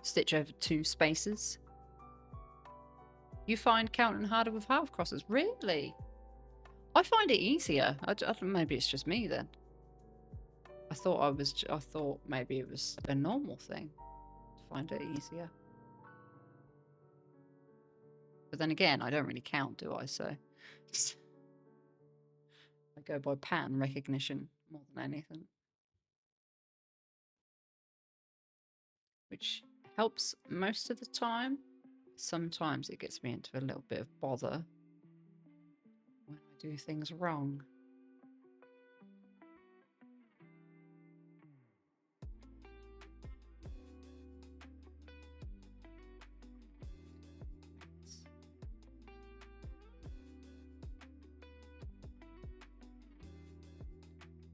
stitch over 2 spaces. You find counting harder with half crosses? Really? I find it easier. I don't, maybe it's just me then. I thought maybe it was a normal thing to find it easier. But then again, I don't really count, do I? So I go by pattern recognition more than anything, which helps most of the time. Sometimes it gets me into a little bit of bother when I do things wrong.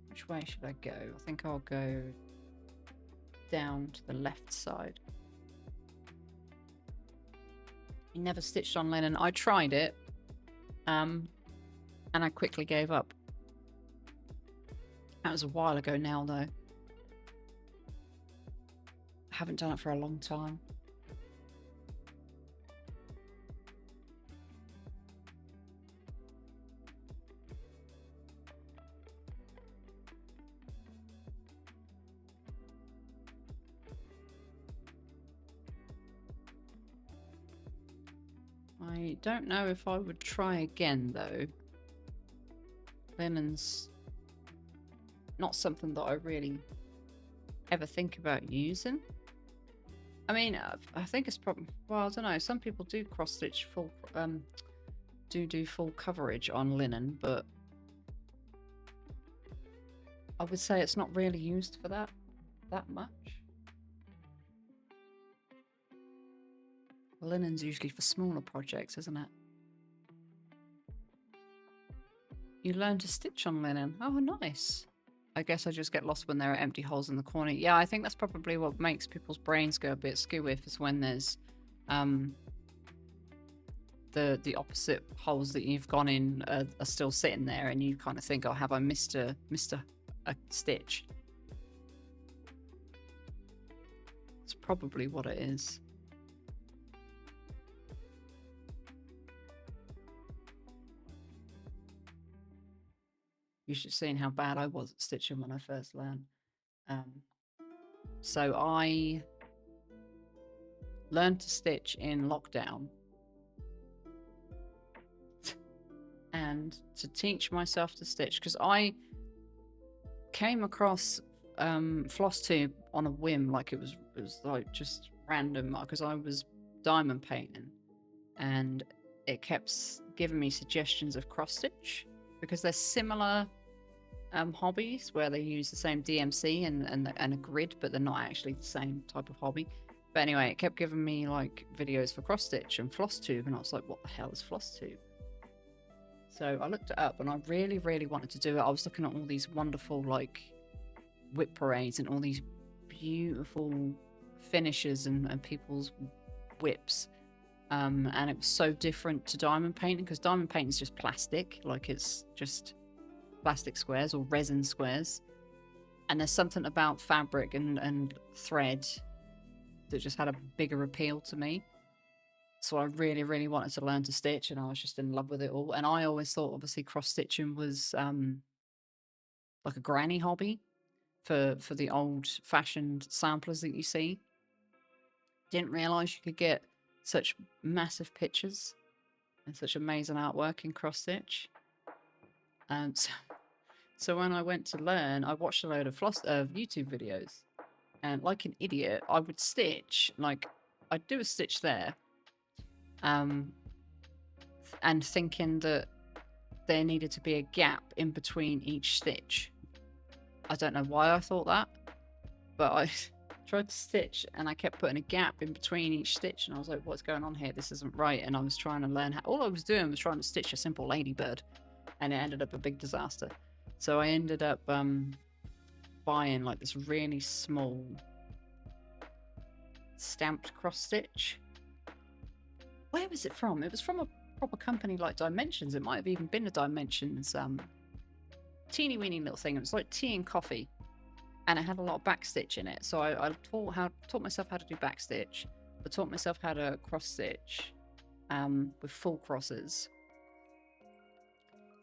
Which way should I go? I think I'll go down to the left side. You never stitched on linen. I tried it, and I quickly gave up. That was a while ago now, though. I haven't done it for a long time. I don't know if I would try again, though. Linen's not something that I really ever think about using. I mean, I think it's probably, well, I don't know. Some people do cross stitch full, do full coverage on linen, but I would say it's not really used for that much. Linen's usually for smaller projects, isn't it? You learn to stitch on linen. Oh, nice. I guess I just get lost when there are empty holes in the corner. Yeah, I think that's probably what makes people's brains go a bit skew if is when there's the opposite holes that you've gone in are still sitting there, and you kind of think, oh, have I missed a stitch? It's probably what it is. You should have seen how bad I was at stitching when I first learned. So I learned to stitch in lockdown. And to teach myself to stitch, because I came across Flosstube on a whim, like it was like just random, because I was diamond painting, and it kept giving me suggestions of cross stitch because they're similar hobbies where they use the same DMC and a grid, but they're not actually the same type of hobby. But anyway, it kept giving me like videos for cross stitch and Flosstube, and I was like, what the hell is Flosstube? So I looked it up, and I really, really wanted to do it. I was looking at all these wonderful like whip parades and all these beautiful finishes and people's whips. And it was so different to diamond painting, because diamond painting is just plastic, like it's just plastic squares or resin squares. And there's something about fabric and thread that just had a bigger appeal to me. So I really, really wanted to learn to stitch, and I was just in love with it all. And I always thought, obviously, cross-stitching was like a granny hobby for the old-fashioned samplers that you see. Didn't realise you could get such massive pictures and such amazing artwork in cross-stitch. So when I went to learn, I watched a load of YouTube videos. And like an idiot, I would stitch, like, I'd do a stitch there. And thinking that there needed to be a gap in between each stitch. I don't know why I thought that, but I tried to stitch and I kept putting a gap in between each stitch, and I was like, what's going on here? This isn't right. And I was trying to learn how, all I was doing was trying to stitch a simple ladybird, and it ended up a big disaster. So I ended up buying like this really small stamped cross stitch. Where was it from? It was from a proper company like Dimensions. It might have even been a Dimensions teeny weeny little thing. It was like tea and coffee, and it had a lot of backstitch in it. So I taught myself how to do backstitch. I taught myself how to cross stitch with full crosses.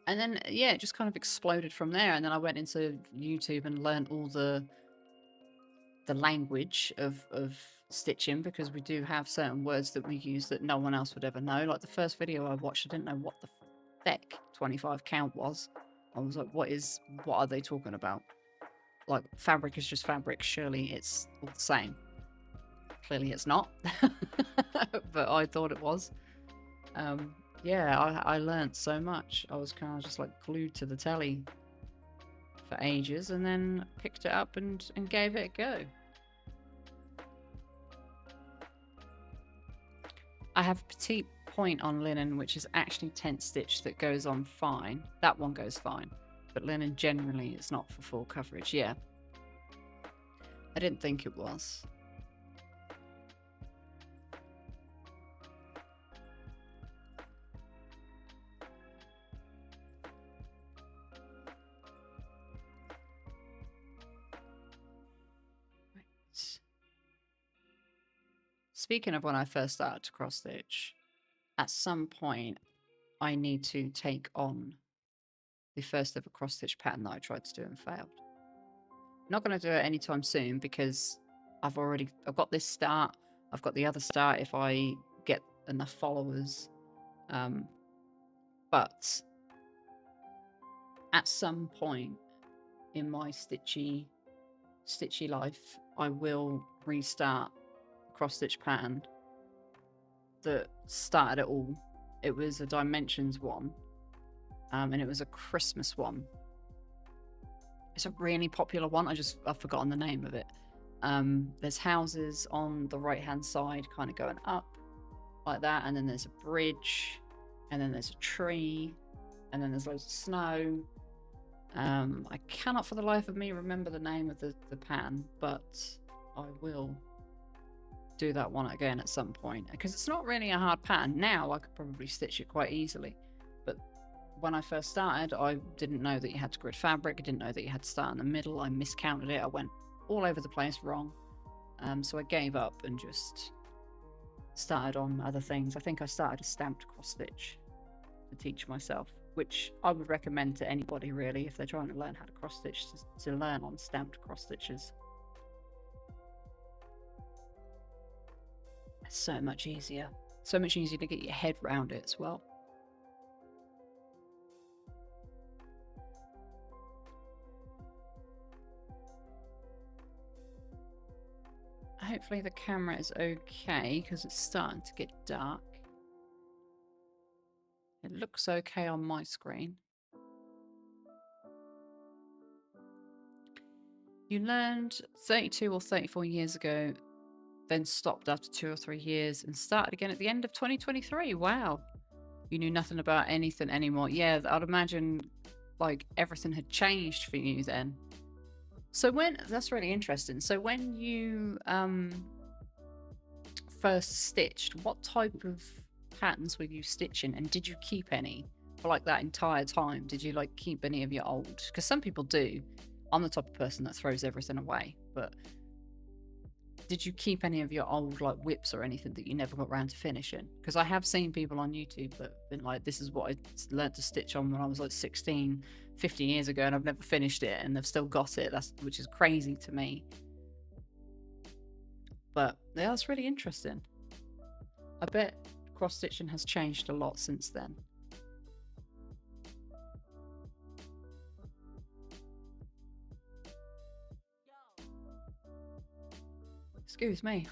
And then, yeah, it just kind of exploded from there. And then I went into YouTube and learned all the language of stitching, because we do have certain words that we use that no one else would ever know. Like the first video I watched, I didn't know what the feck 25 count was. I was like, what are they talking about? Like, fabric is just fabric. Surely it's all the same. Clearly it's not. But I thought it was. Yeah, I learned so much. I was kind of just like glued to the telly for ages, and then picked it up and gave it a go. I have a petite point on linen, which is actually tent stitch, that goes on fine. That one goes fine. But linen generally is not for full coverage. Yeah. I didn't think it was. Speaking of when I first started to cross stitch, at some point I need to take on the first ever cross stitch pattern that I tried to do and failed. I'm not going to do it anytime soon, because I've got this start, I've got the other start if I get enough followers. But at some point in my stitchy life, I will restart cross stitch pattern that started it all. It was a Dimensions one, and it was a Christmas one. It's a really popular one. I've forgotten the name of it. There's houses on the right hand side kind of going up like that, and then there's a bridge, and then there's a tree, and then there's loads of snow, I cannot for the life of me remember the name of the pattern, but I will do that one again at some point, because it's not really a hard pattern. Now I could probably stitch it quite easily, but when I first started, I didn't know that you had to grid fabric. I didn't know that you had to start in the middle. I miscounted it. I went all over the place wrong. So I gave up and just started on other things. I think I started a stamped cross stitch to teach myself, which I would recommend to anybody really if they're trying to learn how to cross stitch, to learn on stamped cross stitches. It's so much easier. So much easier to get your head around it as well. Hopefully the camera is okay because it's starting to get dark. It looks okay on my screen. You learned 32 or 34 years ago, then stopped after 2 or 3 years and started again at the end of 2023. Wow. You knew nothing about anything anymore. Yeah, I'd imagine like everything had changed for you then. So that's really interesting. So when you first stitched, what type of patterns were you stitching, and did you keep any for like that entire time? Did you like keep any of your old? Because some people do. I'm the type of person that throws everything away, but did you keep any of your old like whips or anything that you never got around to finishing? Because I have seen people on YouTube that have been like, this is what I learned to stitch on when I was like 16, 15 years ago, and I've never finished it, and they've still got it. Which is crazy to me. But yeah, that's really interesting. I bet cross stitching has changed a lot since then. Excuse me.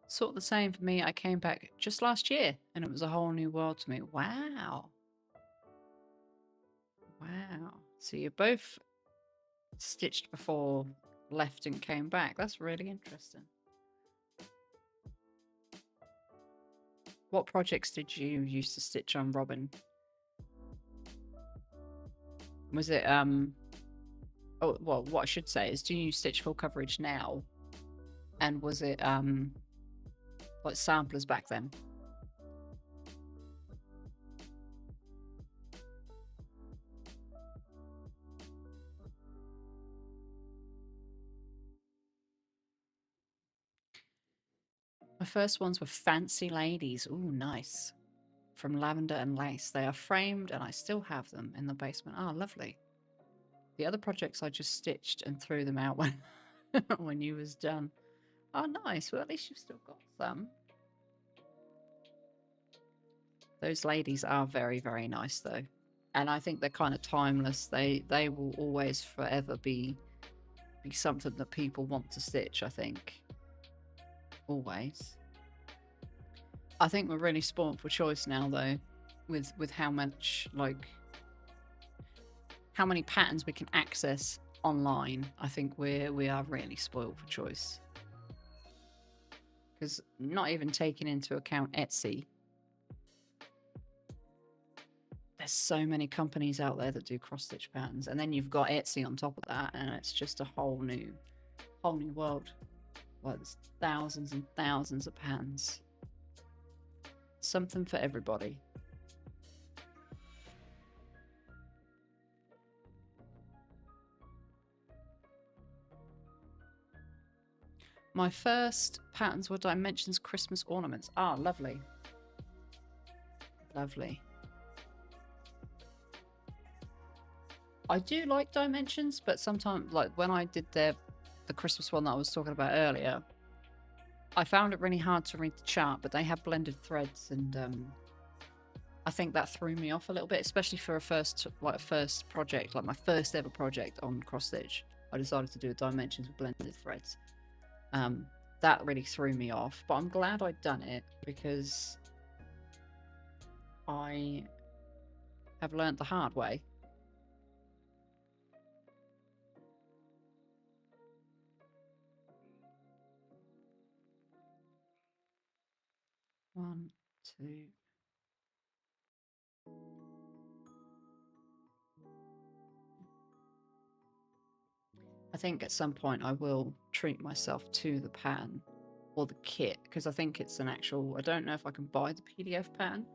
Sort of the same for me. I came back just last year and it was a whole new world to me. Wow. Wow. So you're both stitched before, left and came back. That's really interesting. What projects did you used to stitch on, Robin? Was it oh, well, what I should say is, do you stitch full coverage now? And was it like samplers back then? My first ones were Fancy Ladies. Ooh, nice. From Lavender and Lace. They are framed and I still have them in the basement. Oh, lovely. The other projects I just stitched and threw them out when when you was done. Oh, nice. Well, at least you've still got some. Those ladies are very, very nice, though. And I think they're kind of timeless. They will always forever be something that people want to stitch, I think. Always. I think we're really spoiled for choice now, though, with how much, like, how many patterns we can access online. I think we are really spoiled for choice. Because not even taking into account Etsy, there's so many companies out there that do cross-stitch patterns, and then you've got Etsy on top of that, and it's just a whole new world. Like, there's thousands and thousands of patterns. Something for everybody. My first patterns were Dimensions Christmas ornaments. Ah, lovely. Lovely. I do like Dimensions, but sometimes, like when I did the Christmas one that I was talking about earlier, I found it really hard to read the chart, but they had blended threads, and I think that threw me off a little bit, especially for a first project, like my first ever project on cross stitch. I decided to do a Dimensions with blended threads. That really threw me off, but I'm glad I'd done it because I have learnt the hard way. 1, 2. I think at some point I will treat myself to the pattern or the kit, because I think it's an actual, I don't know if I can buy the PDF pattern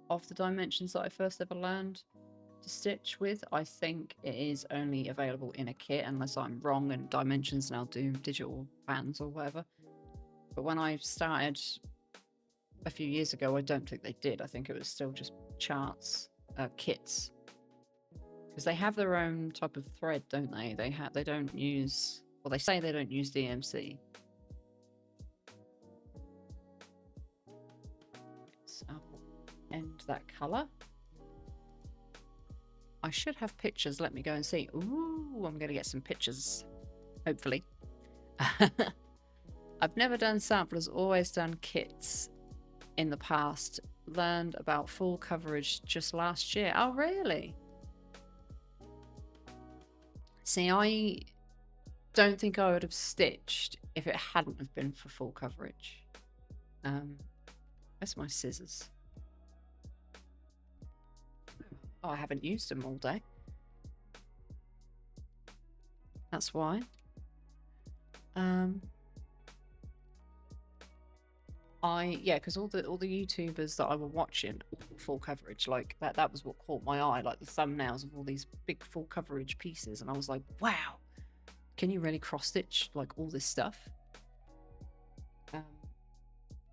of the dimensions that I first ever learned to stitch with. I think it is only available in a kit unless I'm wrong and Dimensions now do digital patterns or whatever. But when I started a few years ago, I don't think they did. I think it was still just charts, kits. Because they have their own type of thread, don't they? They don't use, well, they say they don't use DMC. So I'll end that colour. I should have pictures. Let me go and see. Ooh, I'm going to get some pictures, hopefully. I've never done samplers, always done kits in the past. Learned about full coverage just last year. Oh, really? See, I don't think I would have stitched if it hadn't have been for full coverage. Where's my scissors? Oh, I haven't used them all day. That's why. Yeah, because all the YouTubers that I were watching, full coverage, like that was what caught my eye, like the thumbnails of all these big full coverage pieces, and I was like, wow, can you really cross stitch like all this stuff?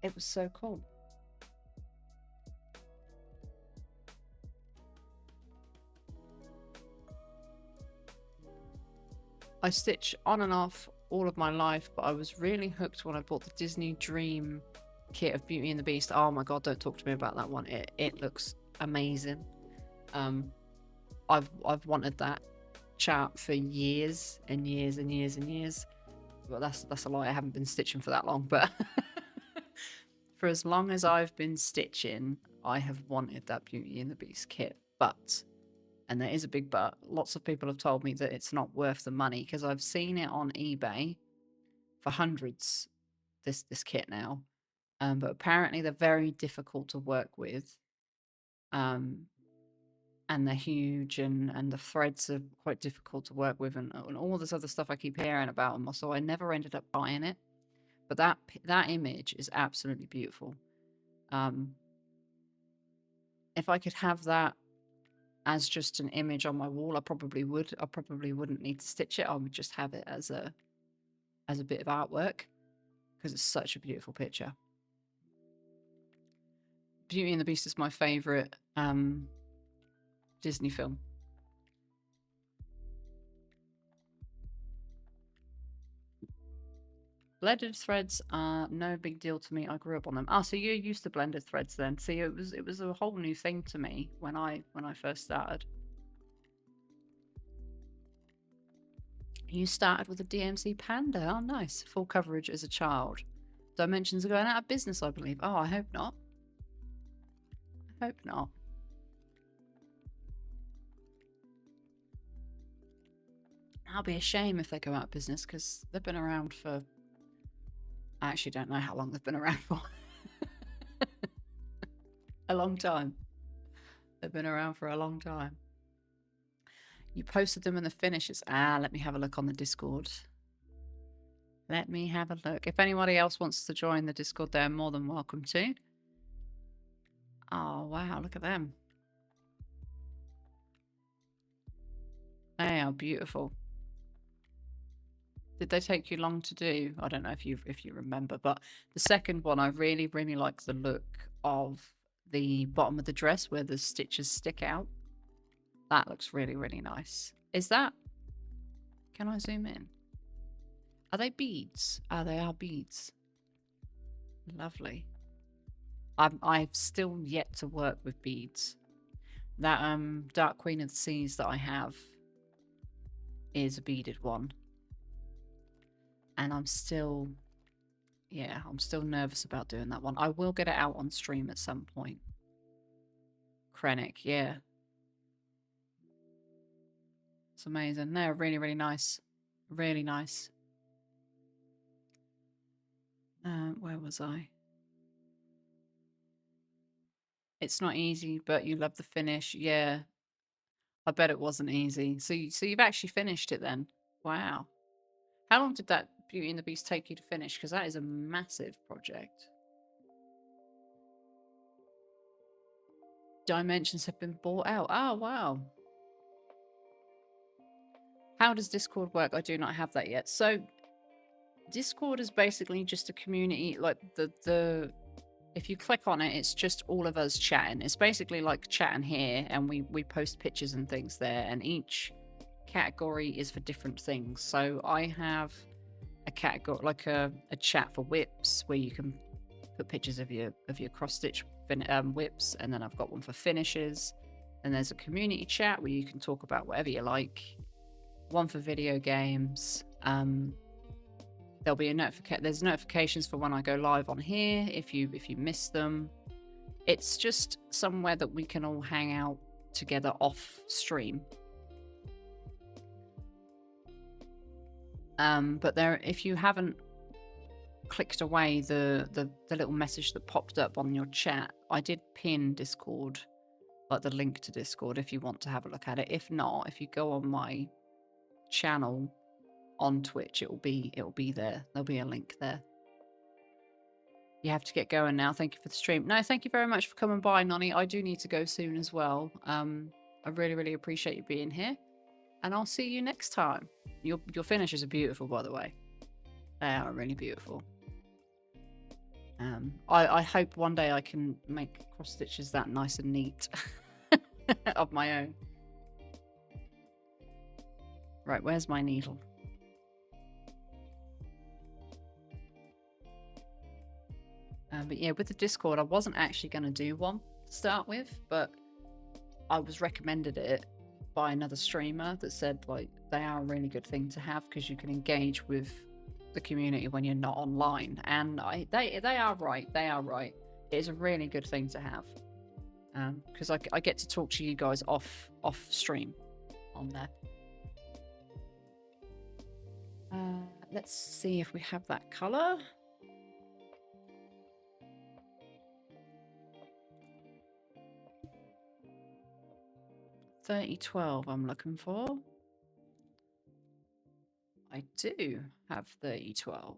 It was so cool. I stitch on and off all of my life, but I was really hooked when I bought the Disney Dream kit of Beauty and the Beast. Oh my god, don't talk to me about that one. It looks amazing. I've wanted that chart for years and years and years and years. Well, that's a lie. I haven't been stitching for that long, but for as long as I've been stitching, I have wanted that Beauty and the Beast kit. But, and there is a big but, lots of people have told me that it's not worth the money, because I've seen it on eBay for hundreds, this kit now. But apparently they're very difficult to work with. And they're huge, and the threads are quite difficult to work with, and all this other stuff I keep hearing about them. So I never ended up buying it. But that image is absolutely beautiful. If I could have that as just an image on my wall, I probably would. I probably wouldn't need to stitch it. I would just have it as a bit of artwork, because it's such a beautiful picture. Beauty and the Beast is my favorite Disney film. Blended threads are no big deal to me. I grew up on them. Oh, so you're used to blended threads then. See, it was a whole new thing to me when I first started. You started with a DMC Panda. Oh, nice. Full coverage as a child. Dimensions are going out of business, I believe. Oh, I hope not. I hope not. That'll be a shame if they go out of business, because they've been around for... I actually don't know how long they've been around for. A long time. They've been around for a long time. You posted them in the finishes. Let me have a look on the Discord. Let me have a look. If anybody else wants to join the Discord, they're more than welcome to. Oh, wow. Look at them. They are beautiful. Did they take you long to do? I don't know if you remember, but the second one, I really, really like the look of the bottom of the dress where the stitches stick out. That looks really, really nice. Is that... Can I zoom in? Are they beads? Oh, they are beads. Lovely. I've still yet to work with beads. That Dark Queen of the Seas that I have is a beaded one. And I'm still nervous about doing that one. I will get it out on stream at some point. Krennic, yeah. It's amazing. They're really, really nice. Really nice. Where was I? It's not easy, but you love the finish. Yeah, I bet it wasn't easy. So, so you've actually finished it then? Wow. How long did that Beauty and the Beast take you to finish? Because that is a massive project. Dimensions have been bought out. Oh, wow. How does Discord work? I do not have that yet. So Discord is basically just a community, like the if you click on it, it's just all of us chatting. It's basically like chatting here, and we post pictures and things there, and each category is for different things. So I have a category, like a chat for whips, where you can put pictures of your cross stitch whips, and then I've got one for finishes. And there's a community chat where you can talk about whatever you like. One for video games. There'll be a there's notifications for when I go live on here if you miss them. It's just somewhere that we can all hang out together off stream. But there, if you haven't clicked away the little message that popped up on your chat, I did pin Discord, like the link to Discord, if you want to have a look at it. If not, if you go on my channel on Twitch, it'll be there. There'll be a link there. You have to get going now. Thank you for the stream. No, thank you very much for coming by, Nonny. I do need to go soon as well. I really appreciate you being here, and I'll see you next time. Your finishes are beautiful, by the way. They are really beautiful. I hope one day I can make cross stitches that nice and neat of my own. Right, where's my needle? But yeah, with the Discord, I wasn't actually going to do one to start with, but I was recommended it by another streamer that said, like, they are a really good thing to have because you can engage with the community when you're not online. And they are right. They are right. It is a really good thing to have because I get to talk to you guys off stream on there. Let's see if we have that color. $3012 I'm looking for. I do have $3012.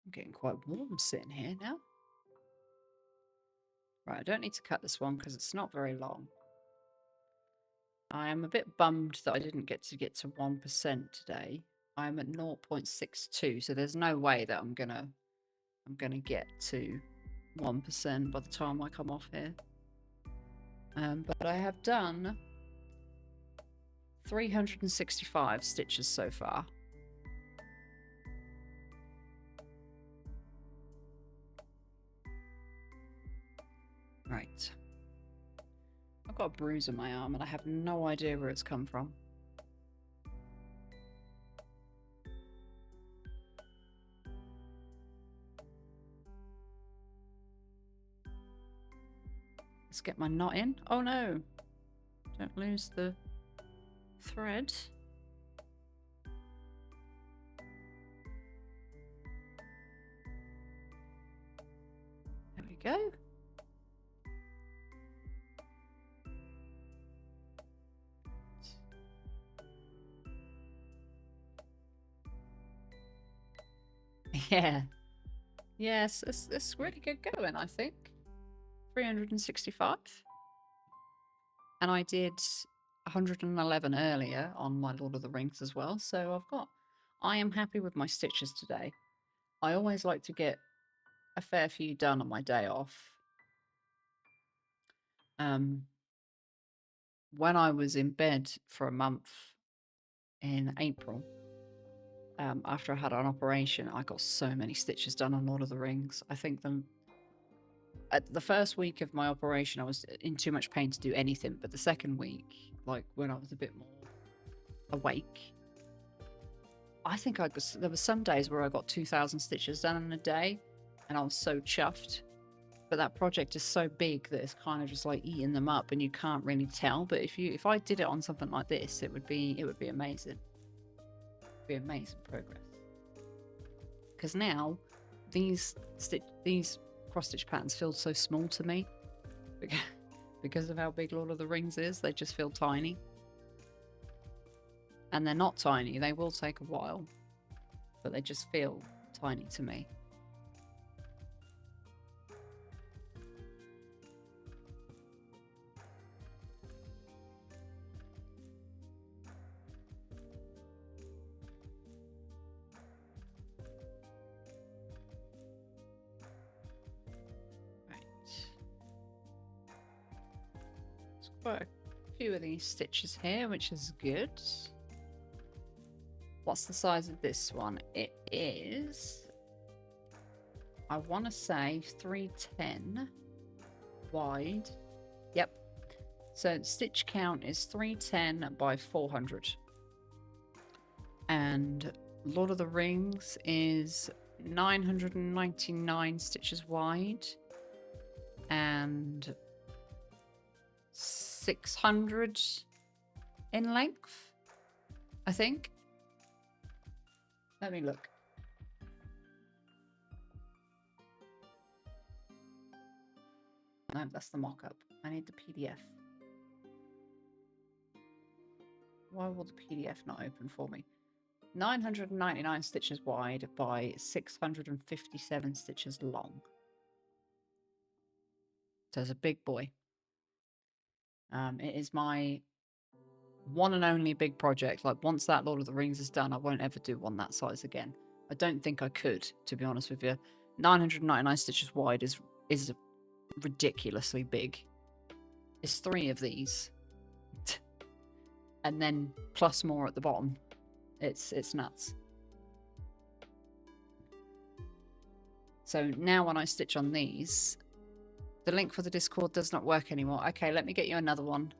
I'm getting quite warm sitting here now. Right, I don't need to cut this one because it's not very long. I am a bit bummed that I didn't get to 1% today. I'm at 0.62, so there's no way that I'm gonna get to 1% by the time I come off here. But I have done 365 stitches so far. Right. I've got a bruise on my arm and I have no idea where it's come from. Let's get my knot in. Oh no! Don't lose the thread. There we go. Yeah. Yes, it's really good going, I think. 365. And I did 111 earlier on my Lord of the Rings as well. So I am happy with my stitches today. I always like to get a fair few done on my day off. When I was in bed for a month in April, after I had an operation, I got so many stitches done on Lord of the Rings. I think at the first week of my operation, I was in too much pain to do anything. But the second week, like when I was a bit more awake, I think there were some days where I got 2,000 stitches done in a day, and I was so chuffed. But that project is so big that it's kind of just like eating them up, and you can't really tell. But if I did it on something like this, it would be amazing. It'd be amazing progress. because now these cross stitch patterns feel so small to me because of how big Lord of the Rings is. They just feel tiny, and they're not tiny. They will take a while, but they just feel tiny to me. Quite a few of these stitches here, which is good. What's the size of this one? It is, I want to say 310 wide. Yep. So stitch count is 310 by 400. And Lord of the Rings is 999 stitches wide and 600 in length, I think. Let me look. No, that's the mock-up. I need the PDF. Why will the PDF not open for me? 999 stitches wide by 657 stitches long. So it's a big boy. It is my one and only big project. Like, once that Lord of the Rings is done, I won't ever do one that size again. I don't think I could, to be honest with you. 999 stitches wide is ridiculously big. It's 3 of these. And then plus more at the bottom. It's nuts. So now when I stitch on these, the link for the Discord does not work anymore. Okay, let me get you another one.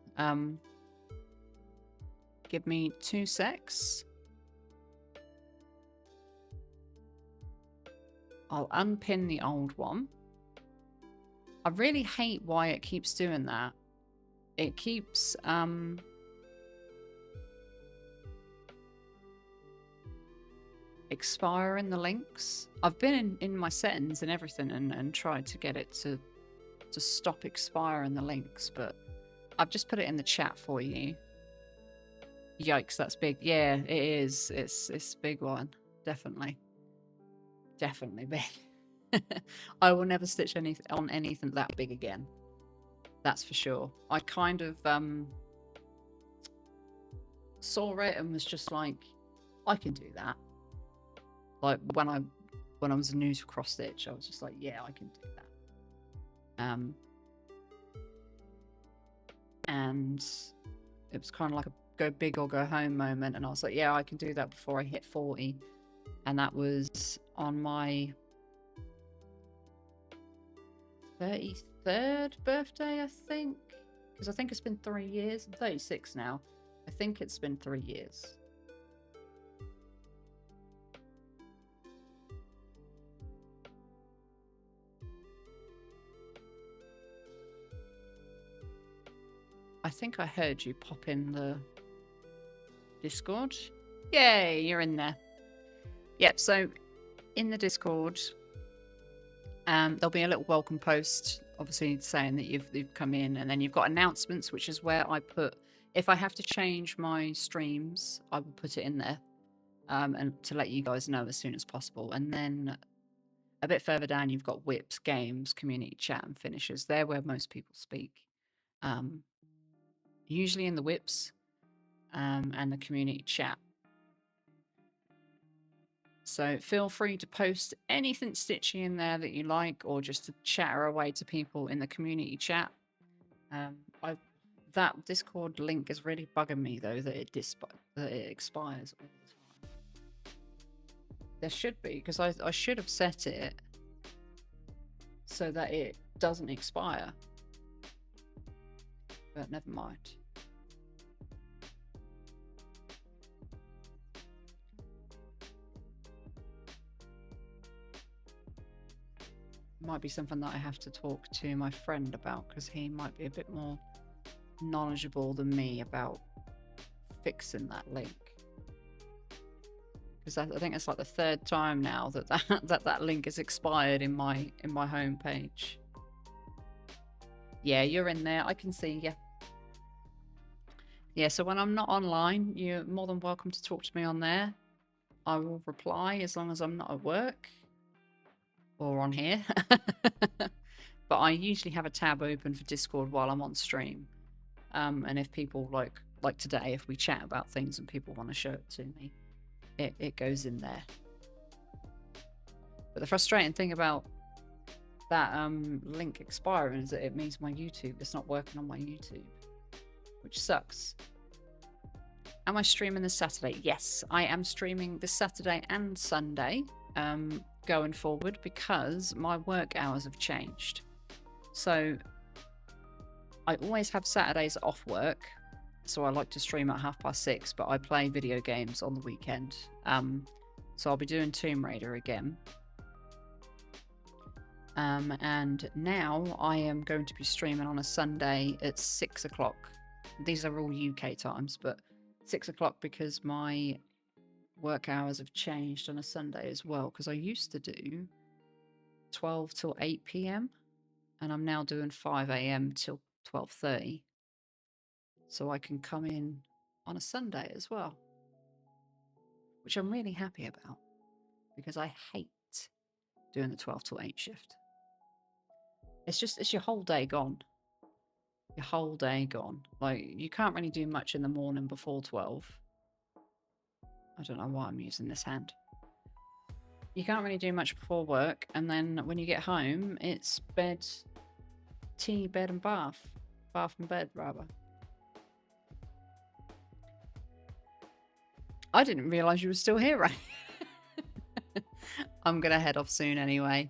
Give me 2 secs. I'll unpin the old one. I really hate why it keeps doing that. It keeps expiring the links. I've been in my settings and everything and tried to get it to stop expiring the links, but I've just put it in the chat for you. Yikes, that's big. Yeah, it is. It's a big one. Definitely big. I will never stitch on anything that big again. That's for sure. I kind of saw it and was just like, I can do that. Like when I was new to cross stitch, I was just like, yeah, I can do that. And it was kind of like a go big or go home moment, and I was like, yeah, I can do that before I hit 40. And that was on my 33rd birthday, I think, because I think it's been 3 years. I'm 36 now. I think it's been 3 years. I think I heard you pop in the Discord. Yay, you're in there. Yep, so in the Discord, there'll be a little welcome post, obviously saying that you've come in, and then you've got announcements, which is where I put, if I have to change my streams, I will put it in there, and to let you guys know as soon as possible. And then a bit further down, you've got whips, games, community chat, and finishes. They're where most people speak. Usually in the whips and the community chat. So feel free to post anything stitchy in there that you like, or just to chatter away to people in the community chat. That Discord link is really bugging me though, that it expires all the time. There should be, because I should have set it so that it doesn't expire. But never mind. Might be something that I have to talk to my friend about, because he might be a bit more knowledgeable than me about fixing that link. because I think it's like the 3rd time now that link is expired in my homepage. Yeah, you're in there. I can see you. Yeah, so when I'm not online, you're more than welcome to talk to me on there. I will reply as long as I'm not at work or on here. But I usually have a tab open for Discord while I'm on stream. And if people like today, if we chat about things and people want to show it to me, it goes in there. But the frustrating thing about that link expiring is that it means my YouTube is not working on my YouTube, which sucks. Am I streaming this Saturday? Yes, I am streaming this Saturday and Sunday going forward because my work hours have changed. So I always have Saturdays off work, so I like to stream at 6:30, but I play video games on the weekend. So I'll be doing Tomb Raider again. And now I am going to be streaming on a Sunday at 6 o'clock. These are all UK times, but 6 o'clock because my work hours have changed on a Sunday as well, because I used to do 12 till 8 p.m. and I'm now doing 5 a.m. till 12:30. So I can come in on a Sunday as well, which I'm really happy about because I hate doing the 12 till 8 shift. It's your whole day gone. Your whole day gone. Like, you can't really do much in the morning before 12. I don't know why I'm using this hand. You can't really do much before work, and then when you get home, it's bed, tea, bed and bath. Bath and bed, rather. I didn't realise you were still here, right? I'm going to head off soon anyway.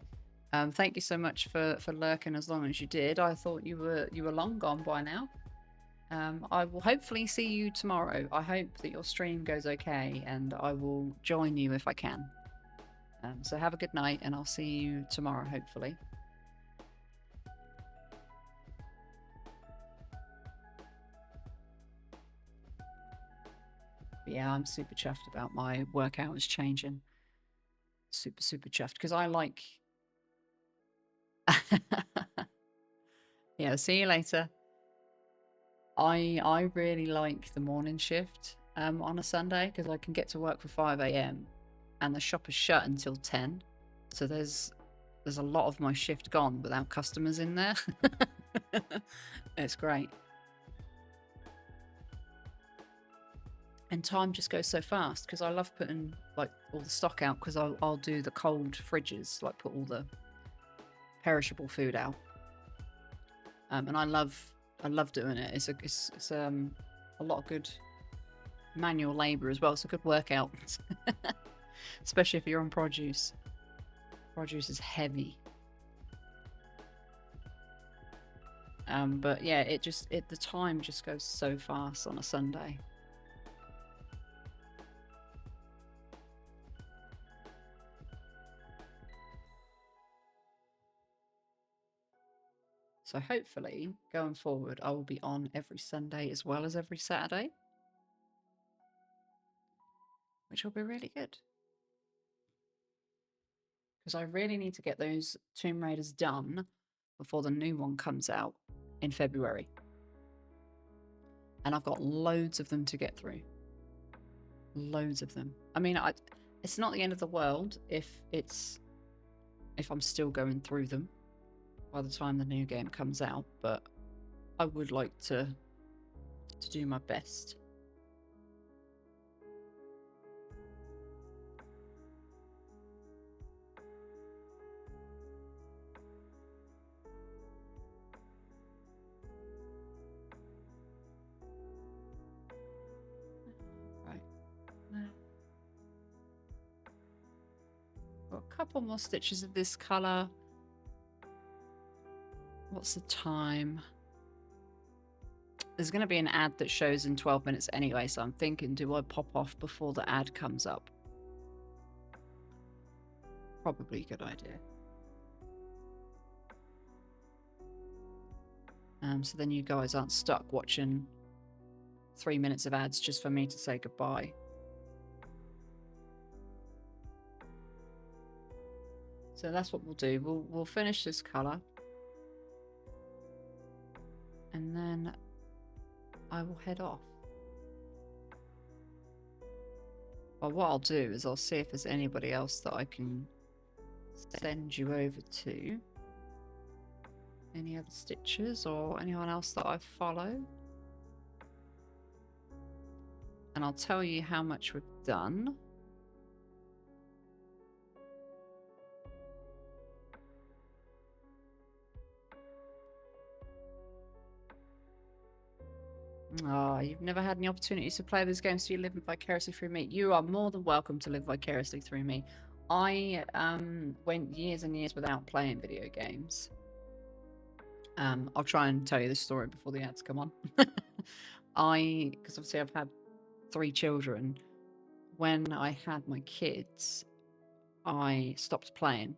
Thank you so much for lurking as long as you did. I thought you were long gone by now. I will hopefully see you tomorrow. I hope that your stream goes okay, and I will join you if I can. So have a good night, and I'll see you tomorrow, hopefully. But yeah, I'm super chuffed about my work hours changing. Super, super chuffed, because I like... Yeah, see you later. I really like the morning shift on a Sunday because I can get to work for 5 a.m. and the shop is shut until 10. So there's a lot of my shift gone without customers in there. It's great. And time just goes so fast because I love putting like all the stock out, because I'll do the cold fridges, like put all the perishable food out. And I love doing it. It's a lot of good manual labor as well. It's a good workout, especially if you're on produce. Produce is heavy. But yeah, the time just goes so fast on a Sunday. So hopefully, going forward, I will be on every Sunday as well as every Saturday, which will be really good. Because I really need to get those Tomb Raiders done before the new one comes out in February. And I've got loads of them to get through. Loads of them. I mean, it's not the end of the world if I'm still going through them by the time the new game comes out, but I would like to do my best. Right. Got a couple more stitches of this colour. What's the time? There's going to be an ad that shows in 12 minutes anyway, so I'm thinking, do I pop off before the ad comes up? Probably a good idea. So then you guys aren't stuck watching 3 minutes of ads just for me to say goodbye. So that's what we'll do. We'll finish this colour. And then I will head off. Well, what I'll do is I'll see if there's anybody else that I can send you over to. Any other stitchers or anyone else that I follow. And I'll tell you how much we've done. Oh, you've never had any opportunities to play these games, so you live vicariously through me. You are more than welcome to live vicariously through me. I went years and years without playing video games. I'll try and tell you this story before the ads come on. Because obviously I've had 3 children. When I had my kids, I stopped playing.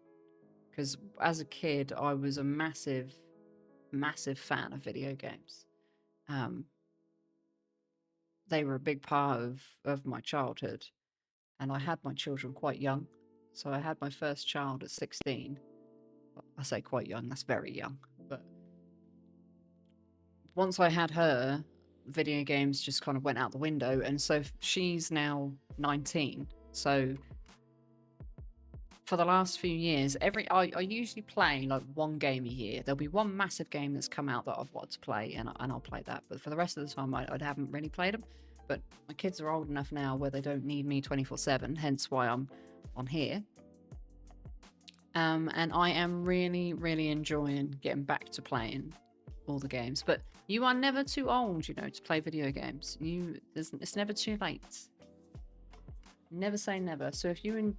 Because as a kid, I was a massive, massive fan of video games. They were a big part of my childhood. And I had my children quite young. So I had my first child at 16. Well, I say quite young, that's very young. But once I had her, video games just kind of went out the window. And so she's now 19. So for the last few years, I usually play like 1 game a year. There'll be 1 massive game that's come out that I've wanted to play, and I'll play that. But for the rest of the time, I haven't really played them. But my kids are old enough now where they don't need me 24/7, hence why I'm on here. And I am really, really enjoying getting back to playing all the games. But you are never too old, you know, to play video games. It's never too late. Never say never. So if you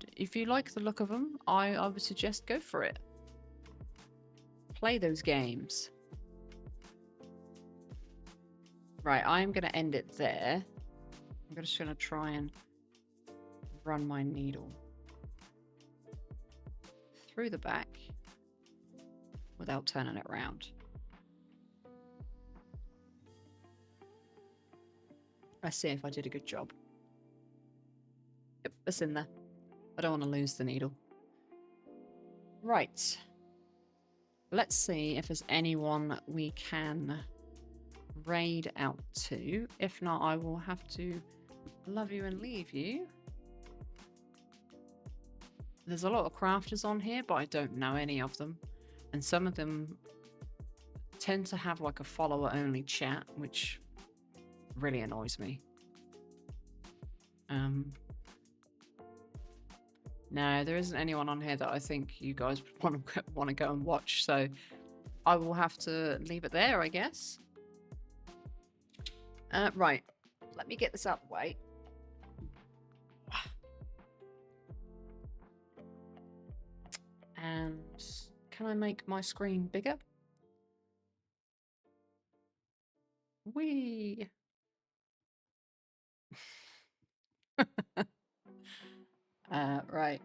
like the look of them, I would suggest go for it. Play those games. Right, I'm going to end it there. I'm just going to try and run my needle through the back without turning it around. Let's see if I did a good job. Yep, it's in there. I don't want to lose the needle. Right. Let's see if there's anyone we can raid out to. If not, I will have to love you and leave you. There's a lot of crafters on here, but I don't know any of them. And some of them tend to have like a follower-only chat, which really annoys me. No, there isn't anyone on here that I think you guys want to go and watch, so I will have to leave it there, I guess. Right, let me get this out of the way. And can I make my screen bigger? Whee! Right.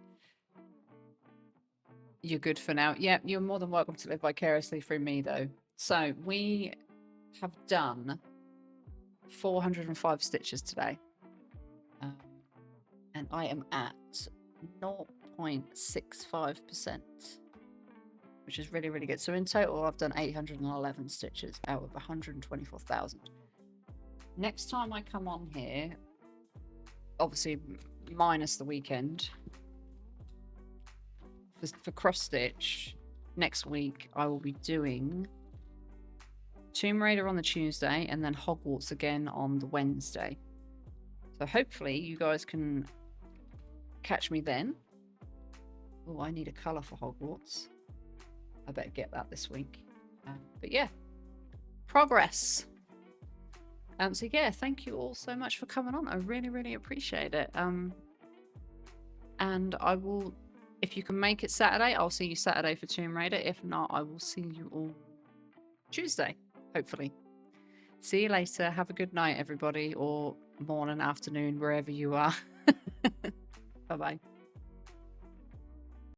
You're good for now. Yeah, you're more than welcome to live vicariously through me, though. So we have done 405 stitches today. And I am at 0.65%, which is really, really good. So in total, I've done 811 stitches out of 124,000. Next time I come on here, obviously minus the weekend, for cross stitch, next week I will be doing Tomb Raider on the Tuesday and then Hogwarts again on the Wednesday. So hopefully you guys can catch me then. Oh, I need a colour for Hogwarts. I better get that this week. But yeah, progress. So yeah, thank you all so much for coming on. I really, really appreciate it. And I will, if you can make it Saturday, I'll see you Saturday for Tomb Raider. If not, I will see you all Tuesday, hopefully. See you later. Have a good night, everybody, or morning, afternoon, wherever you are. Bye-bye.